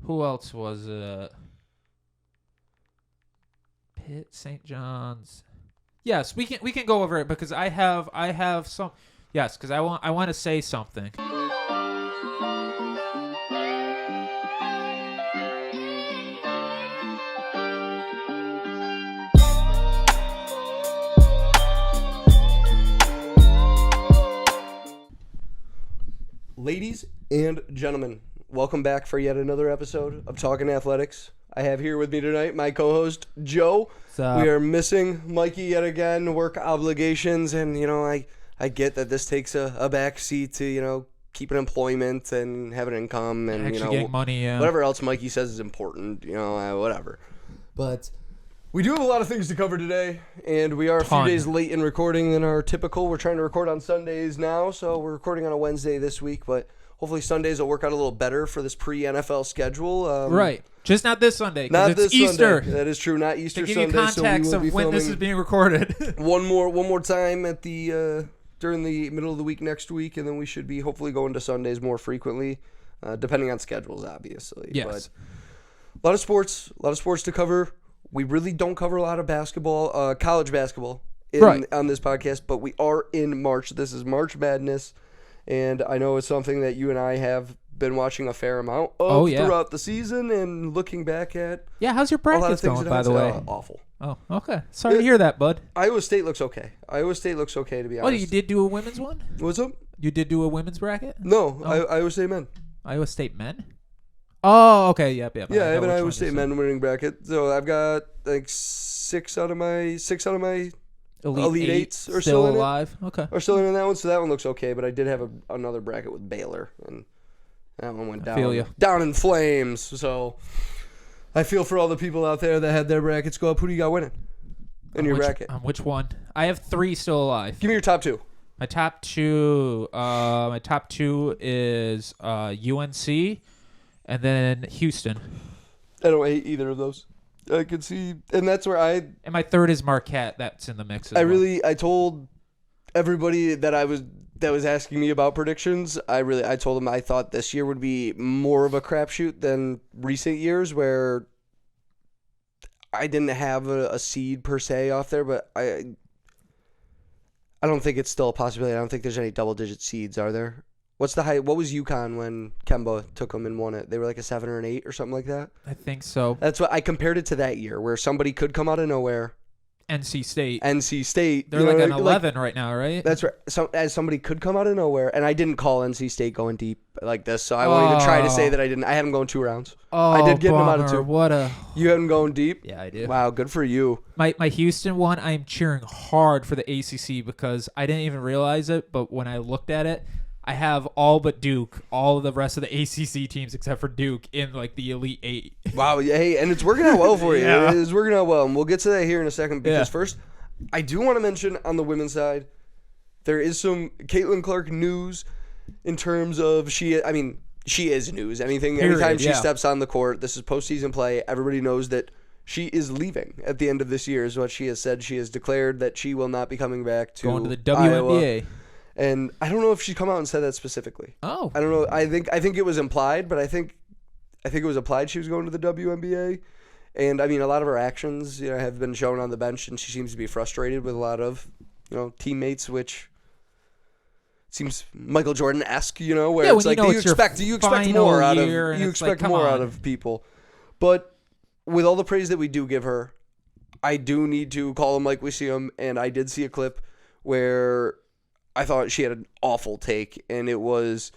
Who else was Pitt, St. John's? Yes, we can go over it because I have some. Yes, because I want to say something. Ladies and gentlemen, welcome back for yet another episode of Talkin Athletics. I have here with me tonight my co-host, Joe. We are missing Mikey yet again, work obligations, and, I get that this takes a back seat to, keeping employment and having income and, Actually getting money, yeah. Whatever else Mikey says is important, whatever. But we do have a lot of things to cover today, and we are a few days late in recording than our typical. We're trying to record on Sundays now, so we're recording on a Wednesday this week, but hopefully Sundays will work out a little better for this pre-NFL schedule. Right. Just not this Sunday, because it's Easter. Sunday. That is true, not Easter to give Sunday. You context so we will of when this is being recorded. one more time at the during the middle of the week next week, and then we should be hopefully going to Sundays more frequently, depending on schedules, obviously. Yes. But a lot of sports to cover. We really don't cover a lot of basketball, college basketball on this podcast, but we are in March. This is March Madness, and I know it's something that you and I have been watching a fair amount of throughout the season and looking back at. Yeah, how's your practice going, by the way? Awful. Oh, okay. Sorry to hear that, bud. Iowa State looks okay. To be honest. Oh, you did do a women's one? What's up? You did do a women's bracket? No, Iowa State men. Iowa State men? Oh, okay. Yep. Yeah, I have an Iowa State men winning bracket. So I've got like six out of my Elite Eights are still alive. Okay. Are still in that one, so that one looks okay. But I did have another bracket with Baylor, and that one went down in flames. So I feel for all the people out there that had their brackets go up. Who do you got winning in your bracket? Which one? I have 3 still alive. Give me your top 2. My top two is UNC. And then Houston. I don't hate either of those. I could see, and that's where And my third is Marquette. That's in the mix as well. I told everybody that was asking me about predictions. I told them I thought this year would be more of a crapshoot than recent years, where I didn't have a seed per se off there, but I don't think it's still a possibility. I don't think there's any double-digit seeds, are there? What's the height? What was UConn when Kemba took them and won it? They were like a 7 or an 8 or something like that. I think so. That's what I compared it to that year, where somebody could come out of nowhere. NC State. They're like an 11 right now, right? That's right. So as somebody could come out of nowhere, and I didn't call NC State going deep like this, so I wanted to try to say that I didn't. I had them going 2 rounds. Oh, I did get them out of 2. You had them going deep? Yeah, I did. Wow, good for you. My Houston one, I'm cheering hard for the ACC because I didn't even realize it, but when I looked at it, I have all but Duke, all of the rest of the ACC teams except for Duke in like the Elite 8. Wow, hey, and it's working out well for you. Yeah. It is working out well, and we'll get to that here in a second because first, I do want to mention on the women's side, there is some Caitlyn Clark news in terms of she is news. Anytime she steps on the court, this is postseason play. Everybody knows that she is leaving at the end of this year is what she has said. She has declared that she will not be coming back to going to the WNBA. Iowa. And I don't know if she's come out and said that specifically. Oh. I don't know. I think it was implied, but I think it was implied she was going to the WNBA. And a lot of her actions, have been shown on the bench, and she seems to be frustrated with a lot of, teammates, which seems Michael Jordan-esque, where it's like, do you expect more out of people? But with all the praise that we do give her, I do need to call them like we see them, and I did see a clip where I thought she had an awful take, and it was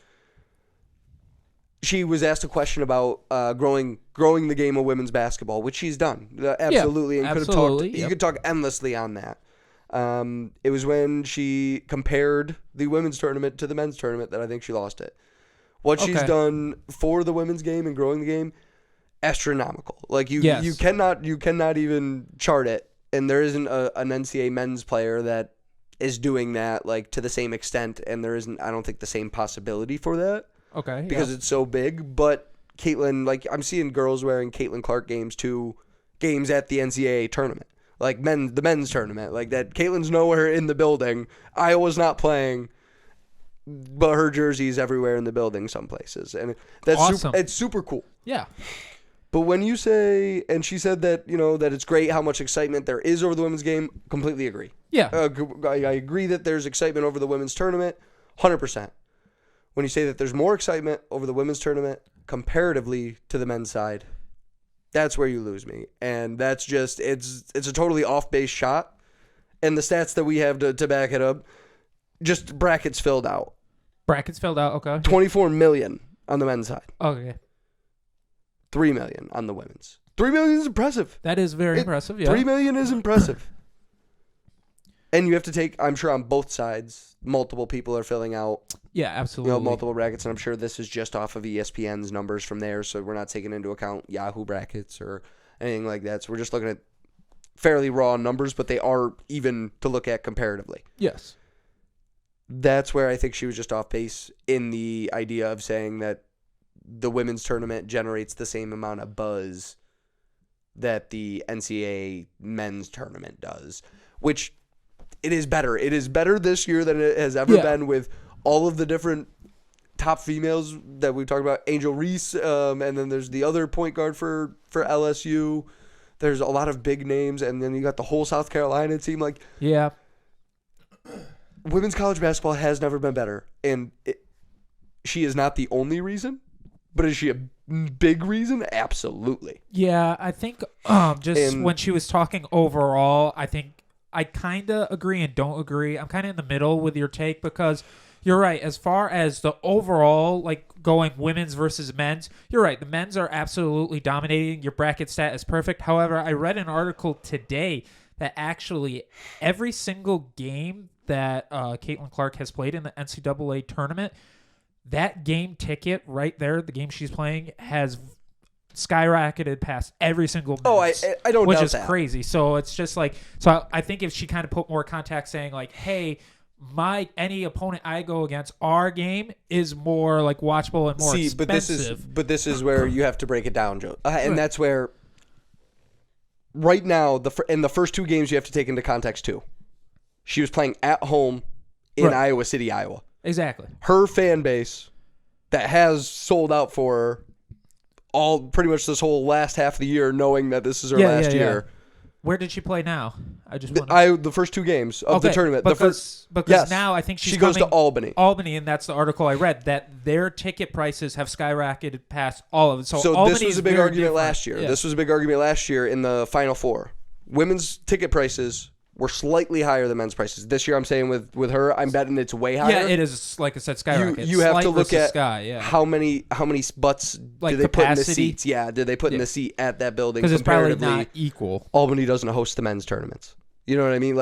she was asked a question about growing the game of women's basketball, which she's done absolutely, and could have talked. You could talk endlessly on that. It was when she compared the women's tournament to the men's tournament that I think she lost it. What she's done for the women's game and growing the game, astronomical. Like you cannot even chart it, and there isn't an NCAA men's player that is doing that like to the same extent, and there isn't, I don't think, the same possibility for that. Okay. Because it's so big. But Caitlyn, like, I'm seeing girls wearing Caitlyn Clark games to games at the NCAA tournament, like the men's tournament, like that. Caitlyn's nowhere in the building. Iowa's not playing. but her jersey's everywhere in the building some places. And that's awesome. It's super cool. Yeah. But when you say, and she said that, that it's great how much excitement there is over the women's game, completely agree. Yeah. I agree that there's excitement over the women's tournament, 100%. When you say that there's more excitement over the women's tournament comparatively to the men's side, that's where you lose me. And that's just, it's a totally off-base shot. And the stats that we have to back it up, just brackets filled out. Brackets filled out, okay. 24 million on the men's side. Okay. 3 million on the women's. 3 million is impressive. That is very impressive, yeah. 3 million is impressive. And you have to take, I'm sure on both sides, multiple people are filling out. Yeah, absolutely. Multiple brackets, and I'm sure this is just off of ESPN's numbers from there, so we're not taking into account Yahoo brackets or anything like that. So we're just looking at fairly raw numbers, but they are even to look at comparatively. Yes. That's where I think she was just off base in the idea of saying that the women's tournament generates the same amount of buzz that the NCAA men's tournament does, which it is better. It is better this year than it has ever been with all of the different top females that we've talked about. Angel Reese, and then there's the other point guard for LSU. There's a lot of big names, and then you got the whole South Carolina team. Yeah. Women's college basketball has never been better, and she is not the only reason. But is she a big reason? Absolutely. Yeah, I think when she was talking overall, I think I kind of agree and don't agree. I'm kind of in the middle with your take because you're right. As far as the overall, going women's versus men's, you're right. The men's are absolutely dominating. Your bracket stat is perfect. However, I read an article today that actually every single game that Caitlyn Clark has played in the NCAA tournament, that game ticket right there, the game she's playing, has skyrocketed past every single match. Oh, I don't doubt that. Which is crazy. So it's just so I think if she kind of put more context saying hey, any opponent I go against, our game is more watchable and more expensive. But this is where you have to break it down, Joe. And that's where right now, in the first two games you have to take into context too. She was playing at home in Iowa City, Iowa. Exactly. Her fan base that has sold out for her pretty much this whole last half of the year, knowing that this is her last year. Where did she play now? I just want the first two games of the tournament. Because now I think she goes to Albany. Albany, and that's the article I read, that their ticket prices have skyrocketed past all of it. So Albany this was a big argument last year. Yeah. This was a big argument last year in the Final Four. Women's ticket prices were slightly higher than men's prices. This year, I'm saying with her, I'm betting it's way higher. Yeah, it is, like I said, skyrocket. You have to look at how many butts do they put in the seats? Yeah, did they put in the seat at that building? Because it's probably not equal. Albany doesn't host the men's tournaments. You know what I mean?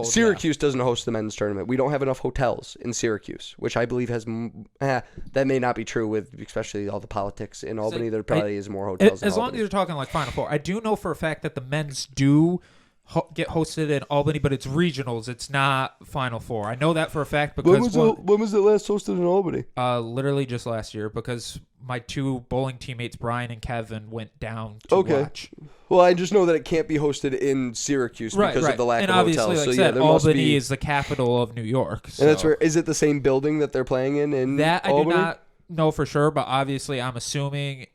Syracuse doesn't host the men's tournament. We don't have enough hotels in Syracuse, which I believe has that may not be true with especially all the politics in Albany. There probably is more hotels. As long as you're talking Final Four, I do know for a fact that the men's do get hosted in Albany, but it's regionals. It's not Final Four. I know that for a fact because when was it last hosted in Albany? Literally just last year, because my two bowling teammates, Brian and Kevin, went down to watch. Well, I just know that it can't be hosted in Syracuse because of the lack of hotels. Obviously, like I said, Albany is the capital of New York. So. And that's where is it the same building that they're playing in that Albany? I do not know for sure, but obviously I'm assuming.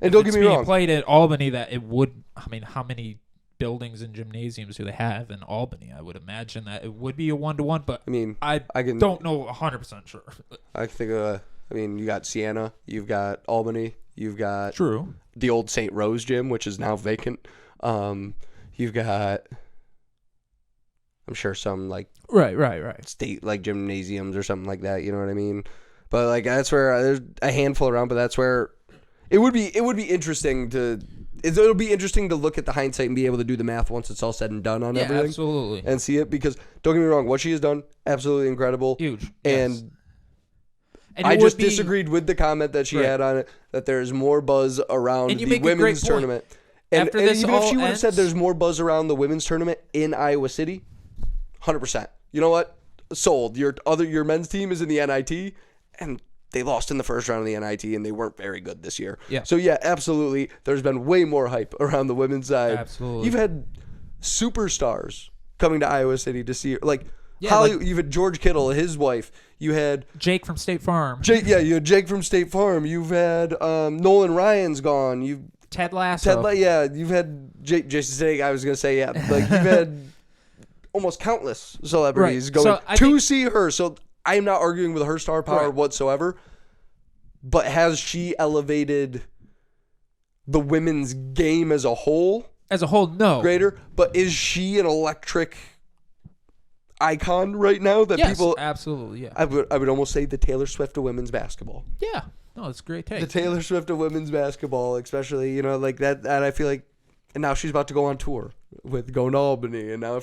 And don't get me wrong, played at Albany, that it would. I mean, how many buildings and gymnasiums do they have in Albany? I would imagine that it would be a 1-to-1, but I don't know 100% sure. I think you got Siena, you've got Albany, you've got the old St. Rose gym, which is now vacant. You've got, I'm sure, some right state gymnasiums or something like that. You know what I mean? But that's where there's a handful around. But that's where it would be interesting to. It'll be interesting to look at the hindsight and be able to do the math once it's all said and done on everything. Absolutely. And see it, because don't get me wrong, what she has done, absolutely incredible. Huge. And I just disagreed with the comment that she had on it, that there's more buzz around the women's tournament. And even if she would have said there's more buzz around the women's tournament in Iowa City, 100%. You know what? Sold. Your men's team is in the NIT, and they lost in the first round of the NIT, and they weren't very good this year. Yeah. So, yeah, absolutely. There's been way more hype around the women's side. Absolutely. You've had superstars coming to Iowa City to see her. Yeah, You've had George Kittle, his wife. You had Jake from State Farm. you had Jake from State Farm. You've had Nolan Ryan's gone. Ted Lasso. You've had Jason State. I was gonna say like you've had almost countless celebrities going to see her. So I am not arguing with her star power whatsoever. But has she elevated the women's game as a whole? As a whole, no. Greater, but is she an electric icon right now that people? Absolutely, yeah. I would almost say the Taylor Swift of women's basketball. Yeah, no, it's a great take. The Taylor Swift of women's basketball, especially like that. And I feel like, and now she's about to go on tour with going to Albany, and now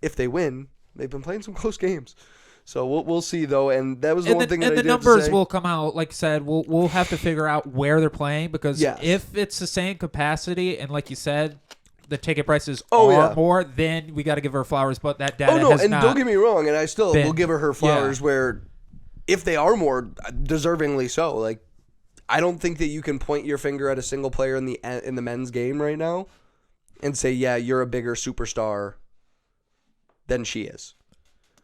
if they win, they've been playing some close games. So we'll see though, and that was the one thing. And the numbers will come out. Like I said, we'll have to figure out where they're playing because if it's the same capacity, and like you said, the ticket prices are more, then we got to give her flowers. But that data has not. Don't get me wrong, and I still will give her flowers where, if they are more, deservingly so. Like, I don't think that you can point your finger at a single player in the men's game right now, and say, yeah, you're a bigger superstar than she is.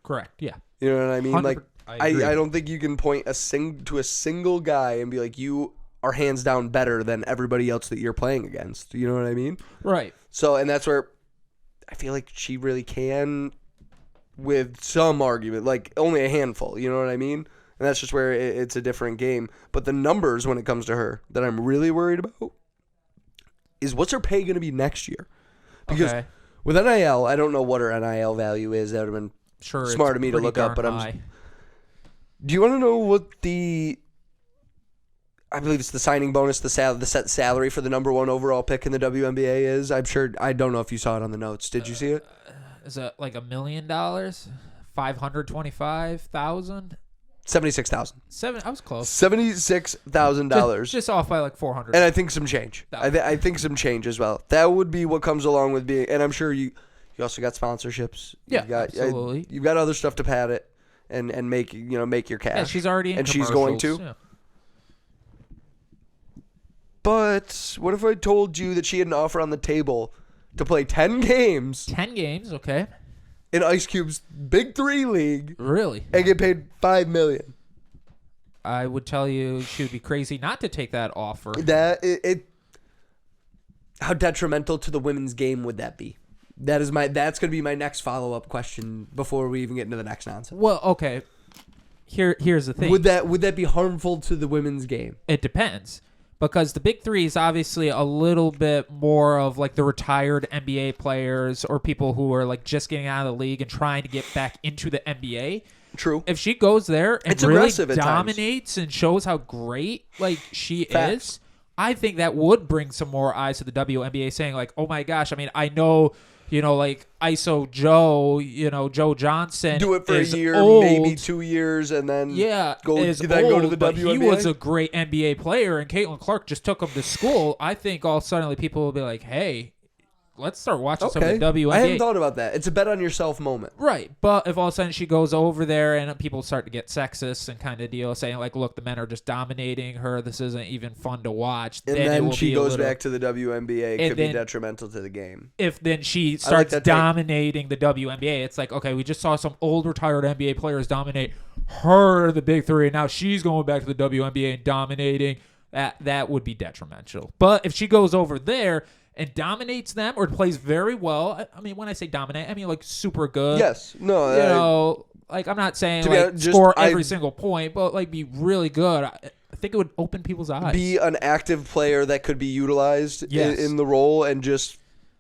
Correct. Yeah. You know what I mean? Like, I don't think you can point to a single guy and be like, you are hands down better than everybody else that you're playing against. You know what I mean? Right. So, and that's where I feel like she really can, with some argument, like only a handful. You know what I mean? And that's just where it's a different game. But the numbers when it comes to her that I'm really worried about is what's her pay going to be next year? Because with NIL, I don't know what her NIL value is. That would have been smart of me to look up, but do you want to know what I believe it's the signing bonus, the set salary for the number 1 overall pick in the WNBA is? I'm sure. I don't know if you saw it on the notes. Did you see it? Is it like $1 million? 525,000? 76,000. I was close. $76,000. Just off by like 400. And I think some change. I think some change as well. That would be what comes along with being. And I'm sure you also got sponsorships. Yeah, absolutely. You've got other stuff to pad it and make your cash. Yeah, she's already in and she's going to. Yeah. But what if I told you that she had an offer on the table to play 10 games? 10 games, okay. In Ice Cube's Big 3 league. Really? And get paid $5 million. I would tell you she would be crazy not to take that offer. How detrimental to the women's game would that be? That's going to be my next follow-up question before we even get into the next nonsense. Well, okay. Here's the thing. Would that be harmful to the women's game? It depends. Because the Big 3 is obviously a little bit more of like the retired NBA players or people who are like just getting out of the league and trying to get back into the NBA. True. If she goes there and it's really dominates and shows how great like she is, I think that would bring some more eyes to the WNBA saying like, oh my gosh, I mean, I know, like ISO Joe, Joe Johnson. Do it for a year, old, maybe 2 years, and then go to the WNBA. He was a great NBA player, and Caitlyn Clark just took him to school. I think all suddenly people will be like, hey, let's start watching some of the WNBA. I hadn't thought about that. It's a bet on yourself moment. Right. But if all of a sudden she goes over there and people start to get sexist and kind of deal, saying like, look, the men are just dominating her. This isn't even fun to watch. And then she goes back to the WNBA. It could be detrimental to the game. If then she starts dominating the WNBA, it's like, okay, we just saw some old retired NBA players dominate her, the Big 3, and now she's going back to the WNBA and dominating. That would be detrimental. But if she goes over there and dominates them or plays very well. I mean, when I say dominate, I mean like super good. Yes. No. Like I'm not saying like score every single point, but like be really good. I think it would open people's eyes. Be an active player that could be utilized in the role and just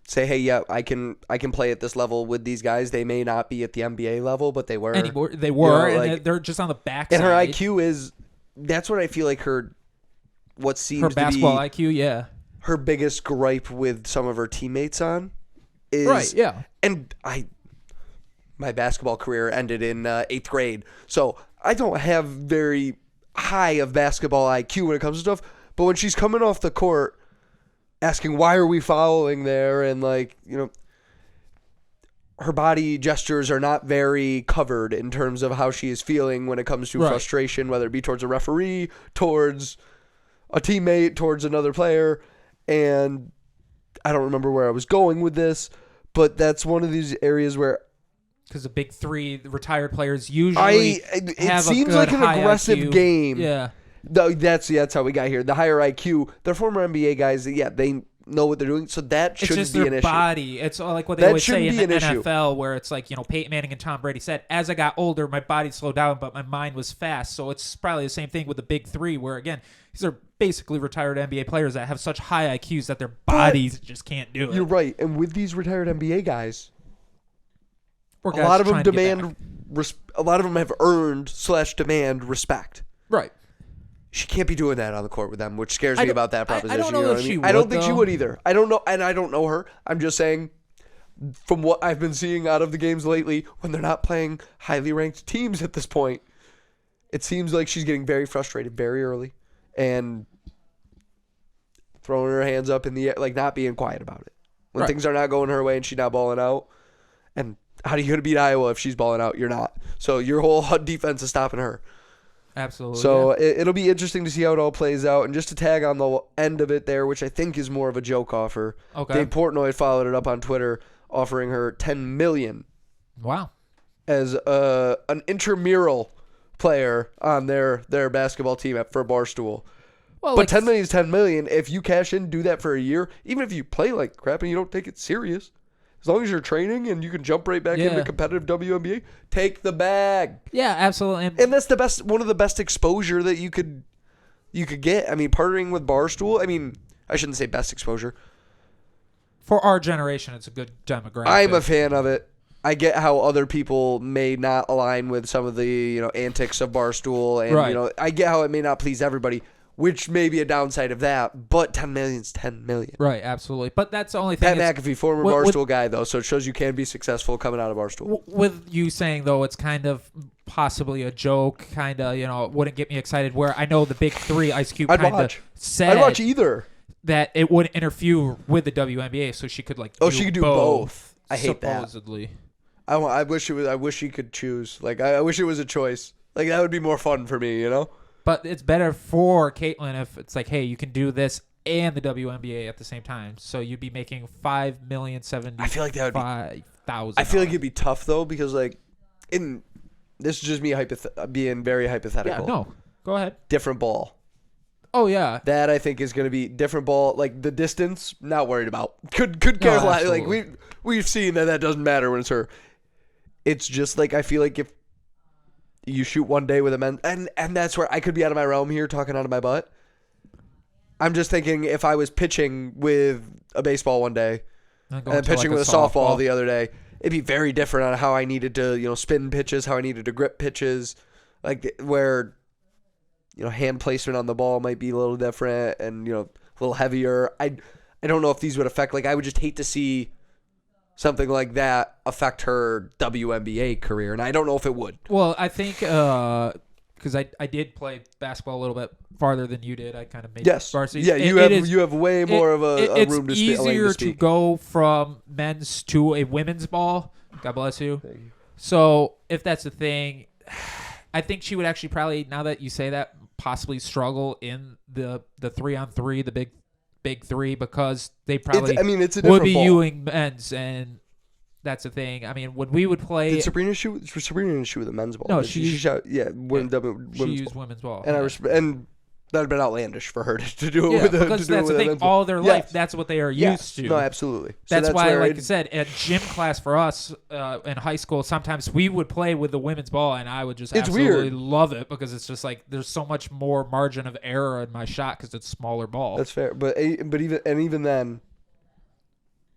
say, hey, yeah, I can play at this level with these guys. They may not be at the NBA level, but they were. Anymore, they were, and they're just on the back side. And her IQ is, that's what I feel like what seems to be. Her basketball IQ, yeah. Her biggest gripe with some of her teammates on is right, yeah. And my basketball career ended in 8th grade, so I don't have very high of basketball IQ when it comes to stuff. But when she's coming off the court, asking why are we fouling there, and her body gestures are not very covered in terms of how she is feeling when it comes to frustration, whether it be towards a referee, towards a teammate, towards another player. And I don't remember where I was going with this, but that's one of these areas where because the big three retired players usually it have seems a good like an high aggressive IQ. game. Yeah. That's how we got here. The higher IQ, they're former NBA guys. They know what they're doing, so that It's shouldn't just be their an issue. body. It's like what they That always say shouldn't in be the an issue. NFL, where it's like, Peyton Manning and Tom Brady said, as I got older, my body slowed down, but my mind was fast. So it's probably the same thing with the big three, where, again, these are basically retired NBA players that have such high IQs that their bodies just can't do it. You're right. And with these retired NBA guys, Or a guys lot of them trying to get demand. back. A lot of them have earned / demand respect. Right. She can't be doing that on the court with them, which scares me about that proposition. I don't know you know if what I she mean? I don't would, think she though. would either. I don't know, and I don't know her. I'm just saying, from what I've been seeing out of the games lately, when they're not playing highly ranked teams at this point, it seems like she's getting very frustrated very early and throwing her hands up in the air, like not being quiet about it. When Right. things are not going her way and she's not balling out. And how are you going to beat Iowa if she's balling out? You're not. So your whole defense is stopping her. Absolutely. So it'll be interesting to see how it all plays out. And just to tag on the end of it there, which I think is more of a joke offer, Okay. Dave Portnoy followed it up on Twitter, offering her $10 million Wow. as an intramural player on their basketball team for Barstool. Well, But $10 million is $10 million. If you cash in, do that for a year, even if you play like crap and you don't take it serious, as long as you're training and you can jump right back into competitive WNBA, take the bag. Yeah, absolutely. And that's one of the best exposure that you could get. I mean, partnering with Barstool. I mean, I shouldn't say best exposure. For our generation, it's a good demographic. I'm a fan of it. I get how other people may not align with some of the antics of Barstool, and Right. I get how it may not please everybody, which may be a downside of that. But $10 million is $10 million. Right, absolutely. But that's the only thing. Pat McAfee, former Barstool guy, though, so it shows you can be successful coming out of Barstool. With you saying, though, it's kind of possibly a joke, kind of, wouldn't get me excited, where I know the big three, Ice Cube, I'd kind of watch said either. that it wouldn't interfere with the WNBA, so she could, she could do both. I hate that. supposedly. I wish she could choose. Like I wish it was a choice. Like that would be more fun for me, But it's better for Caitlyn if it's like, hey, you can do this and the WNBA at the same time. So you'd be making $5,075,000. I feel like that would be. I feel like it'd be tough though because this is just me being very hypothetical. Yeah, no. Go ahead. Different ball. Oh yeah. That I think is going to be different ball. Like the distance, not worried about. Could care less. Like we've seen that doesn't matter when it's her. It's just like I feel like if you shoot one day with a men, and that's where I could be out of my realm here talking out of my butt. I'm just thinking if I was pitching with a baseball one day and pitching with a softball the other day, it'd be very different on how I needed to spin pitches, how I needed to grip pitches, like where hand placement on the ball might be a little different and a little heavier. I don't know if these would affect. Like I would just hate to see something like that affect her WNBA career, and I don't know if it would. Well, I think because I did play basketball a little bit farther than you did. I kind of made varsity. Yeah, you have way more of a room to speak. It's easier to go from men's to a women's ball. God bless you. Thank you. So if that's the thing, I think she would actually probably, now that you say that, possibly struggle in the 3-on-3, the big three, because they probably it's a would different be ball. using men's, and that's the thing. I mean, when we would play, Did Sabrina shoot? Sabrina didn't shoot with a men's ball. No, she shot. Yeah, she used women's ball, and and that would have been outlandish for her to do it yeah, with because that's the thing. All their life, that's what they are used to. No, absolutely. That's why, like I said, at gym class for us in high school, sometimes we would play with the women's ball, and I would just absolutely love it because it's just like there's so much more margin of error in my shot because it's smaller ball. That's fair, but even then,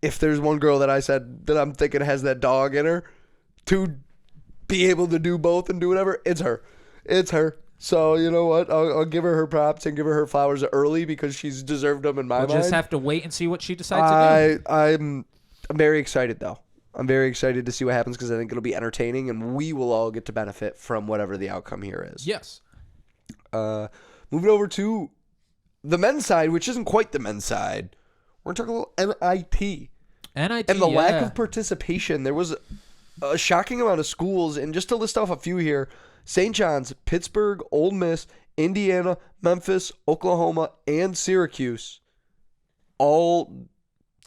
if there's one girl that I said that I'm thinking has that dog in her to be able to do both and do whatever, it's her. It's her. So you know what? I'll give her props and give her flowers early because she's deserved them in my mind. We'll just have to wait and see what she decides to do. I'm very excited though. I'm very excited to see what happens because I think it'll be entertaining and we will all get to benefit from whatever the outcome here is. Yes. Moving over to the men's side, which isn't quite the men's side. We're talking a little NIT. NIT, and the lack of participation. There was a shocking amount of schools, and just to list off a few here, St. John's, Pittsburgh, Ole Miss, Indiana, Memphis, Oklahoma, and Syracuse all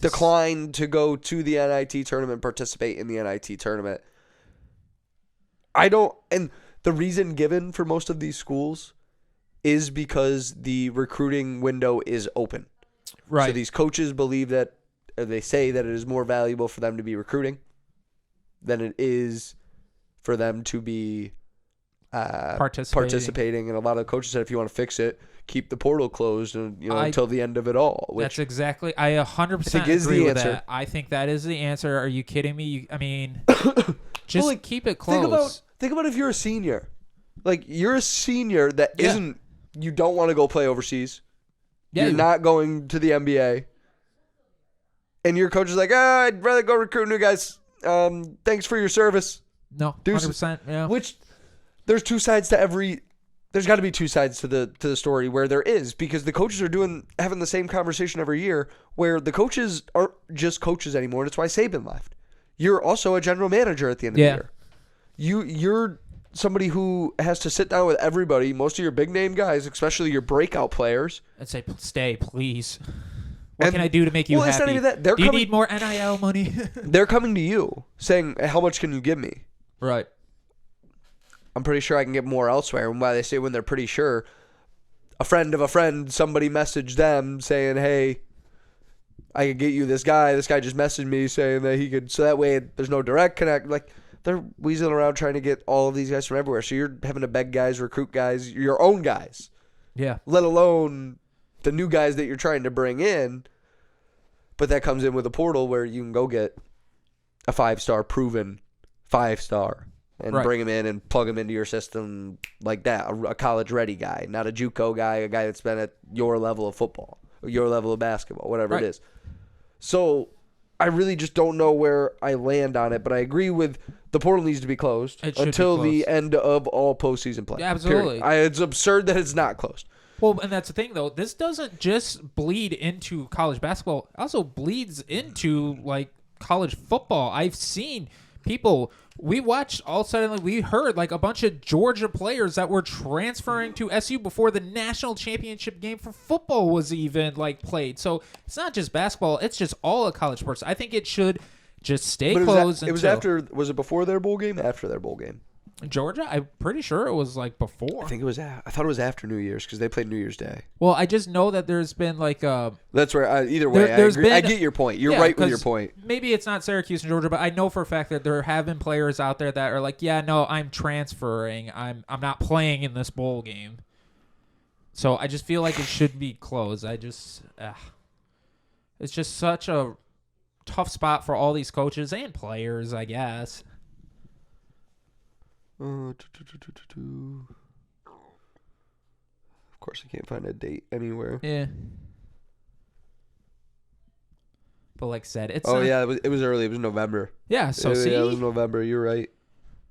declined to go to the NIT tournament, participate in the NIT tournament. I don't, and the reason given for most of these schools is because the recruiting window is open. Right. So these coaches believe that, or they say that it is more valuable for them to be recruiting than it is for them to be participating. And a lot of coaches said, if you want to fix it, keep the portal closed and until the end of it all. Which that's exactly. I 100% is agree the with answer. that. I think that is the answer. Are you kidding me? I mean, just keep it closed. Think about if you're a senior. Like, you're a senior that isn't. You don't want to go play overseas. Yeah, you're not going to the NBA. And your coach is like, I'd rather go recruit new guys. Thanks for your service. No, 100%. Yeah. Which there's two sides to every. There's got to be two sides to the story where there is, because the coaches are having the same conversation every year, where the coaches aren't just coaches anymore. And that's why Saban left. You're also a general manager at the end of the year. You're somebody who has to sit down with everybody, most of your big name guys, especially your breakout players, and say, stay, please. What can I do to make you happy? It's not even that. Do you need more NIL money? They're coming to you saying, how much can you give me? Right. I'm pretty sure I can get more elsewhere. And why they say when they're pretty sure, a friend of a friend, somebody messaged them saying, hey, I could get you this guy. This guy just messaged me saying that he could. So that way there's no direct connect. Like, they're weaseling around trying to get all of these guys from everywhere. So you're having to beg guys, recruit guys, your own guys. Yeah. Let alone the new guys that you're trying to bring in. But that comes in with a portal where you can go get a 5-star proven 5-star and bring him in and plug him into your system like that. A college-ready guy, not a JUCO guy, a guy that's been at your level of football or your level of basketball, whatever it is. So I really just don't know where I land on it, but I agree with the portal needs to be closed until the end of all postseason play. Yeah, absolutely. It's absurd that it's not closed. Well, and that's the thing, though. This doesn't just bleed into college basketball. It also bleeds into, like, college football. I've seen people. We watched we heard, like, a bunch of Georgia players that were transferring to SU before the national championship game for football was even, like, played. So it's not just basketball. It's just all of college sports. I think it should just stay closed. It was after. Was it before their bowl game? After their bowl game? Georgia, I'm pretty sure it was like before. I think it was. I thought it was after New Year's because they played New Year's Day. Well, I just know that there's been like That's where either way, I agree. I get your point. You're right with your point. Maybe it's not Syracuse and Georgia, but I know for a fact that there have been players out there that are like, yeah, no, I'm transferring. I'm not playing in this bowl game. So I just feel like it should be closed. It's just such a tough spot for all these coaches and players, I guess. Of course, I can't find a date anywhere. Yeah. But like I said, it's it was early. It was November. Yeah, so see? Yeah, it was November. You're right.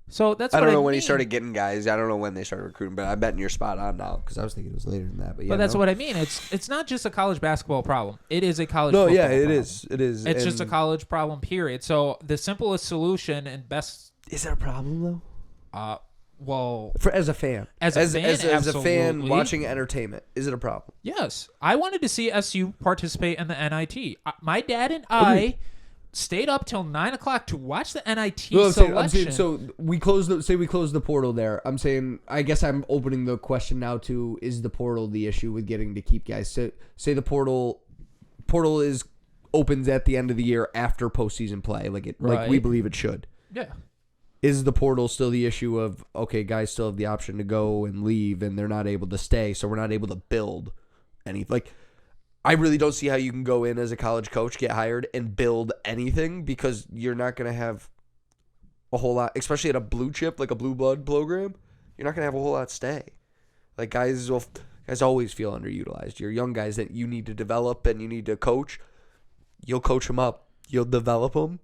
So that's I what don't know when he started getting guys. I don't know when they started recruiting, but I bet you're spot on now because I was thinking it was later than that. But that's what I mean. It's not just a college basketball problem. It is a college football problem. It is. It is. It's just a college problem, period. So the simplest solution and best... Is that a problem, though? Well... As a fan. As a fan watching entertainment, is it a problem? Yes. I wanted to see SU participate in the NIT. My dad and I stayed up till 9 o'clock to watch the NIT selection. I'm saying, so we close the portal there. I'm saying, I guess I'm opening the question now to, is the portal the issue with getting to keep guys? So, say the portal opens at the end of the year after postseason play, like we believe it should. Yeah. Is the portal still the issue of, okay, guys still have the option to go and leave and they're not able to stay, so we're not able to build any, I really don't see how you can go in as a college coach, get hired, and build anything because you're not going to have a whole lot, especially at a blue chip, like a blue blood program, you're not going to have a whole lot stay. Like, guys always feel underutilized. You're young guys that you need to develop and you need to coach. You'll coach them up. You'll develop them.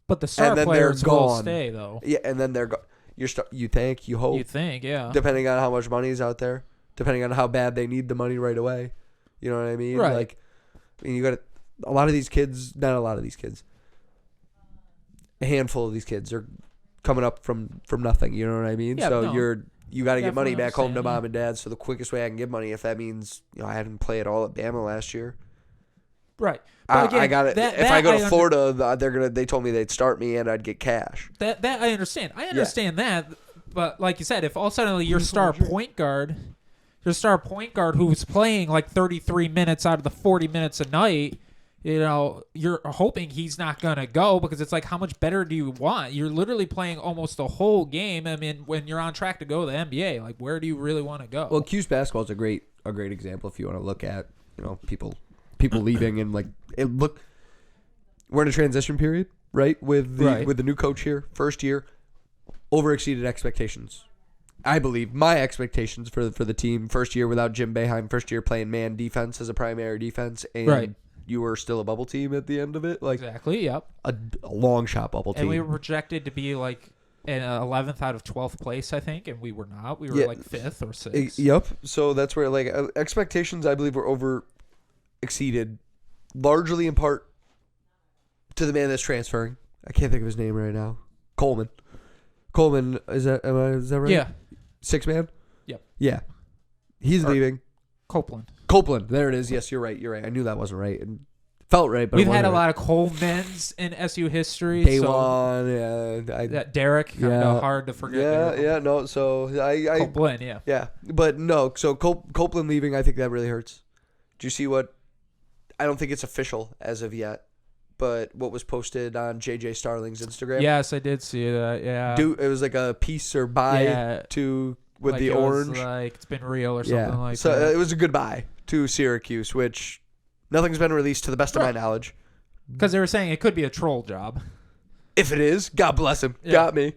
But the star players will stay, though. Yeah, and then they're gone. You think, you hope. You think, yeah. Depending on how much money is out there. Depending on how bad they need the money right away. You know what I mean? Right. You got a lot of these kids, not a lot of these kids. A handful of these kids are coming up from nothing. You know what I mean? Yeah, so you got to get money back home to mom and dad. So the quickest way I can get money, if that means I hadn't play at all at Bama last year. Right. Again, I got it. If I go to Florida, they told me they'd start me and I'd get cash. That I understand. I understand that. But like you said, if all of a sudden your star point guard who's playing like 33 minutes out of the 40 minutes a night, you're hoping he's not going to go, because it's like, how much better do you want? You're literally playing almost the whole game. I mean, when you're on track to go to the NBA, like, where do you really want to go? Well, Q's basketball is a great example if you want to look at, people leaving and like we're in a transition period, right? With the new coach here, first year, overexceeded expectations. I believe my expectations for the team, first year without Jim Boeheim, first year playing man defense as a primary defense, and you were still a bubble team at the end of it. Like, exactly, yep. A long shot bubble team. And we were projected to be like in 11th out of 12th place, I think, and we were not. We were like 5th or 6th. Yep. So that's where like expectations, I believe, were over exceeded, largely in part to the man that's transferring. I can't think of his name right now. Coleman, is that right? Yeah. 6-man? Yep. Yeah. He's leaving. Copeland. There it is. Yes, you're right. I knew that wasn't right. And felt right, but we've had a lot of Colemans in SU history. Daewon, that Derek, kind of hard to forget. Yeah, no. So I Copeland, yeah, but no. So Copeland leaving, I think that really hurts. Do you see what? I don't think it's official as of yet, but what was posted on JJ Starling's Instagram? Yes, I did see that. Yeah, it was like a piece or bye to with like the orange. Was like it's been real or something like so that. So it was a goodbye to Syracuse, which nothing's been released to the best of my knowledge. Because they were saying it could be a troll job. If it is, God bless him. Yeah. Got me.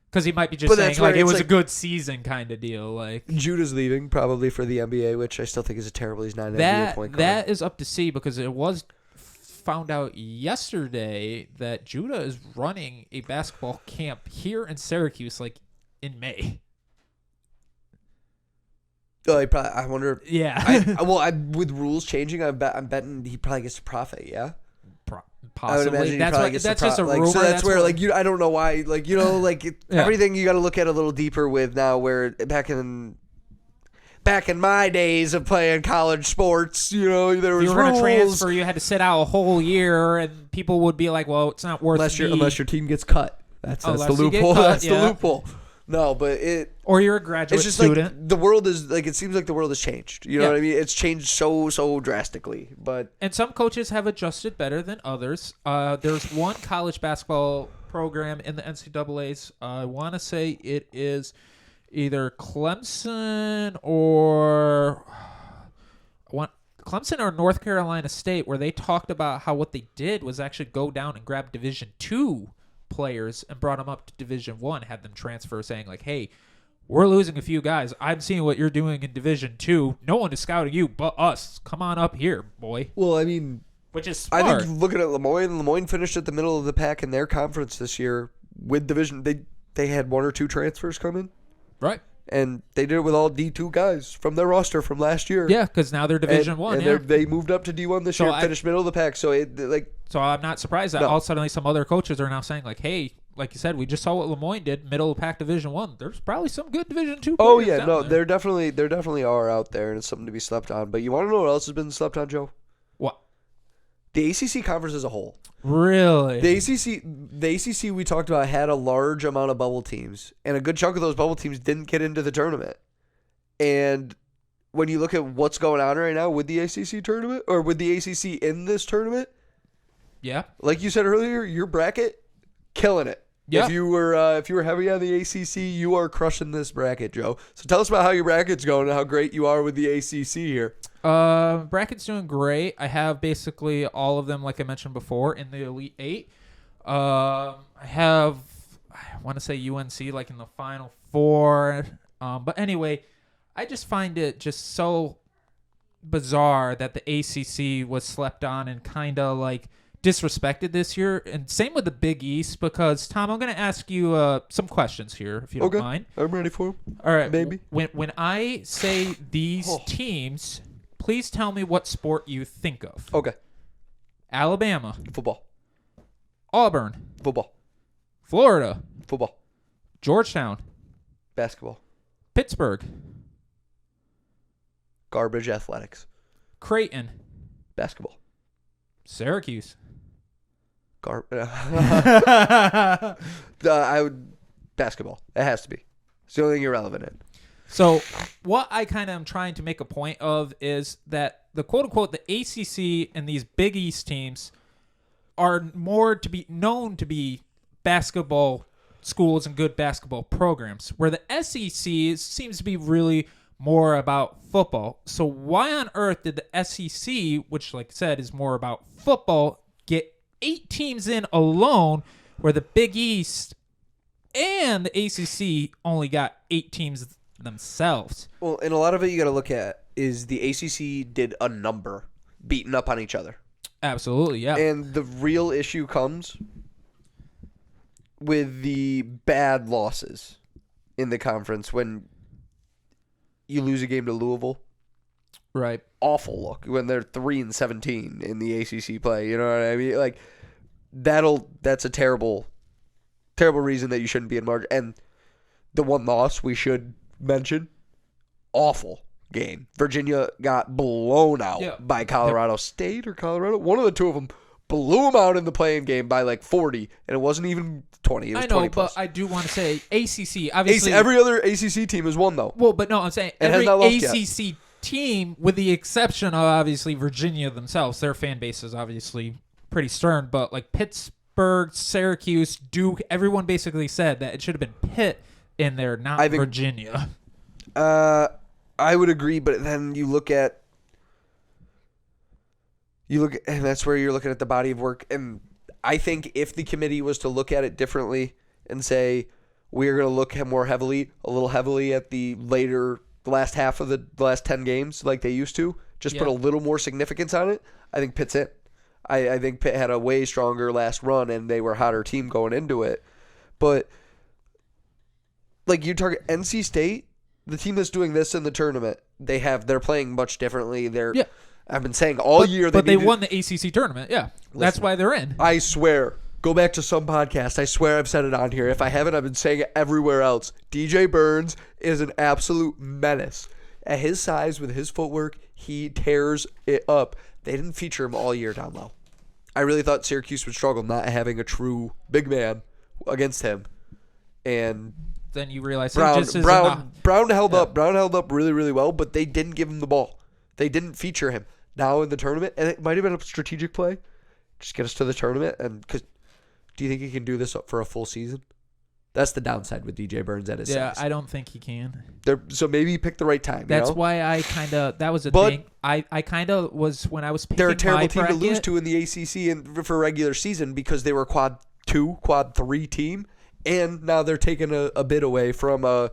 Because he might be just saying like it was a good season kind of deal. Like Judah's leaving probably for the NBA, which I still think is terrible. He's not an NBA point guard. That is up to see, because it was found out yesterday that Judah is running a basketball camp here in Syracuse, like in May. Oh, I wonder. Yeah. With rules changing, I'm betting he probably gets to profit. Yeah. Possibly. That's just a rumor. So that's where I don't know why. Everything you got to look at a little deeper with now. Where back in my days of playing college sports, there was rules. If you were going to transfer, you had to sit out a whole year, and people would be like, "Well, it's not worth it." Unless your team gets cut. That's the loophole. That's the loophole. No, but or you're a graduate student. Like the world is like, it seems like the world has changed. You know what I mean? It's changed so drastically. And some coaches have adjusted better than others. There's one college basketball program in the NCAA's. I want to say it is either Clemson or North Carolina State, where they talked about how what they did was actually go down and grab Division II players and brought them up to Division I, had them transfer, saying like, hey, we're losing a few guys. I'm seeing what you're doing in Division II. No one is scouting you but us. Come on up here, boy. Well, I mean, which is smart. I think looking at Lemoyne finished at the middle of the pack in their conference this year with Division. They had 1 or 2 transfers come in. Right. And they did it with all D2 guys from their roster from last year. Yeah, because now they're Division I. And they moved up to D1 this year and finished middle of the pack. So So I'm not surprised that all suddenly some other coaches are now saying like, hey, like you said, we just saw what Lemoyne did, middle of the pack Division I. There's probably some good Division II players. Oh yeah, no, there definitely are out there, and it's something to be slept on. But you want to know what else has been slept on, Joe? What? The ACC conference as a whole. Really? The ACC we talked about had a large amount of bubble teams, and a good chunk of those bubble teams didn't get into the tournament. And when you look at what's going on right now with the ACC tournament, or with the ACC in this tournament, yeah, like you said earlier, your bracket, killing it. Yeah. If you were heavy on the ACC, you are crushing this bracket, Joe. So tell us about how your bracket's going and how great you are with the ACC here. Bracket's doing great. I have basically all of them, like I mentioned before, in the Elite Eight. I want to say UNC like in the Final Four. But anyway, I just find it just so bizarre that the ACC was slept on and kind of like disrespected this year, and same with the Big East, because Tom, I'm going to ask you some questions here, if you don't mind. I'm ready for them. All right, maybe. When I say these teams, please tell me what sport you think of. Okay. Alabama. Football. Auburn. Football. Florida. Football. Georgetown. Basketball. Pittsburgh. Garbage athletics. Creighton. Basketball. Syracuse. I would basketball. It has to be. It's the only thing you're relevant in. So what I kind of am trying to make a point of is that the quote-unquote the ACC and these Big East teams are more to be known to be basketball schools and good basketball programs, where the SEC seems to be really more about football. So why on earth did the SEC, which like I said is more about football, get 8 teams in alone, where the Big East and the ACC only got 8 teams themselves? Well, and a lot of it you got to look at is the ACC did a number beating up on each other. Absolutely, yeah. And the real issue comes with the bad losses in the conference when you lose a game to Louisville. Right. Awful look when they're 3-17 in the ACC play. You know what I mean? Like that's a terrible reason that you shouldn't be in March. And the one loss we should mention, awful game. Virginia got blown out by Colorado State or Colorado. One of the two of them blew them out in the playing game by like 40, and it wasn't even 20. It was 20 plus. But I do want to say ACC, obviously. Every other ACC team has won, though. Well, but no, I'm saying and every ACC yet. Team, with the exception of obviously Virginia themselves, their fan base is obviously pretty stern, but like Pittsburgh, Syracuse, Duke, everyone basically said that it should have been Pitt in there, not Virginia. I would agree, but then you look at, and that's where you're looking at the body of work. And I think if the committee was to look at it differently and say, we're going to look a little heavily at the last half of the last 10 games like they used to, put a little more significance on it, I think Pitt's in. I think Pitt had a way stronger last run, and they were a hotter team going into it. But like you target NC State, the team that's doing this in the tournament, they're playing much differently. I've been saying all year, they won the ACC tournament. Yeah, that's why they're in. I swear, go back to some podcast. I swear I've said it on here. If I haven't, I've been saying it everywhere else. DJ Burns is an absolute menace. At his size, with his footwork, he tears it up. They didn't feature him all year down low. I really thought Syracuse would struggle not having a true big man against him, and then you realize Brown held up. Brown held up really, really well, but they didn't give him the ball. They didn't feature him. Now in the tournament, and it might have been a strategic play, just get us to the tournament. And do you think he can do this for a full season? That's the downside with DJ Burns at his size. Yeah, I don't think he can. So maybe he picked the right time. That's why I kind of that was a thing. I kind of was when I was picking. They're a terrible my team bracket, to lose to in the ACC and for regular season because they were quad 2, quad 3 team. And now they're taking a bit away from a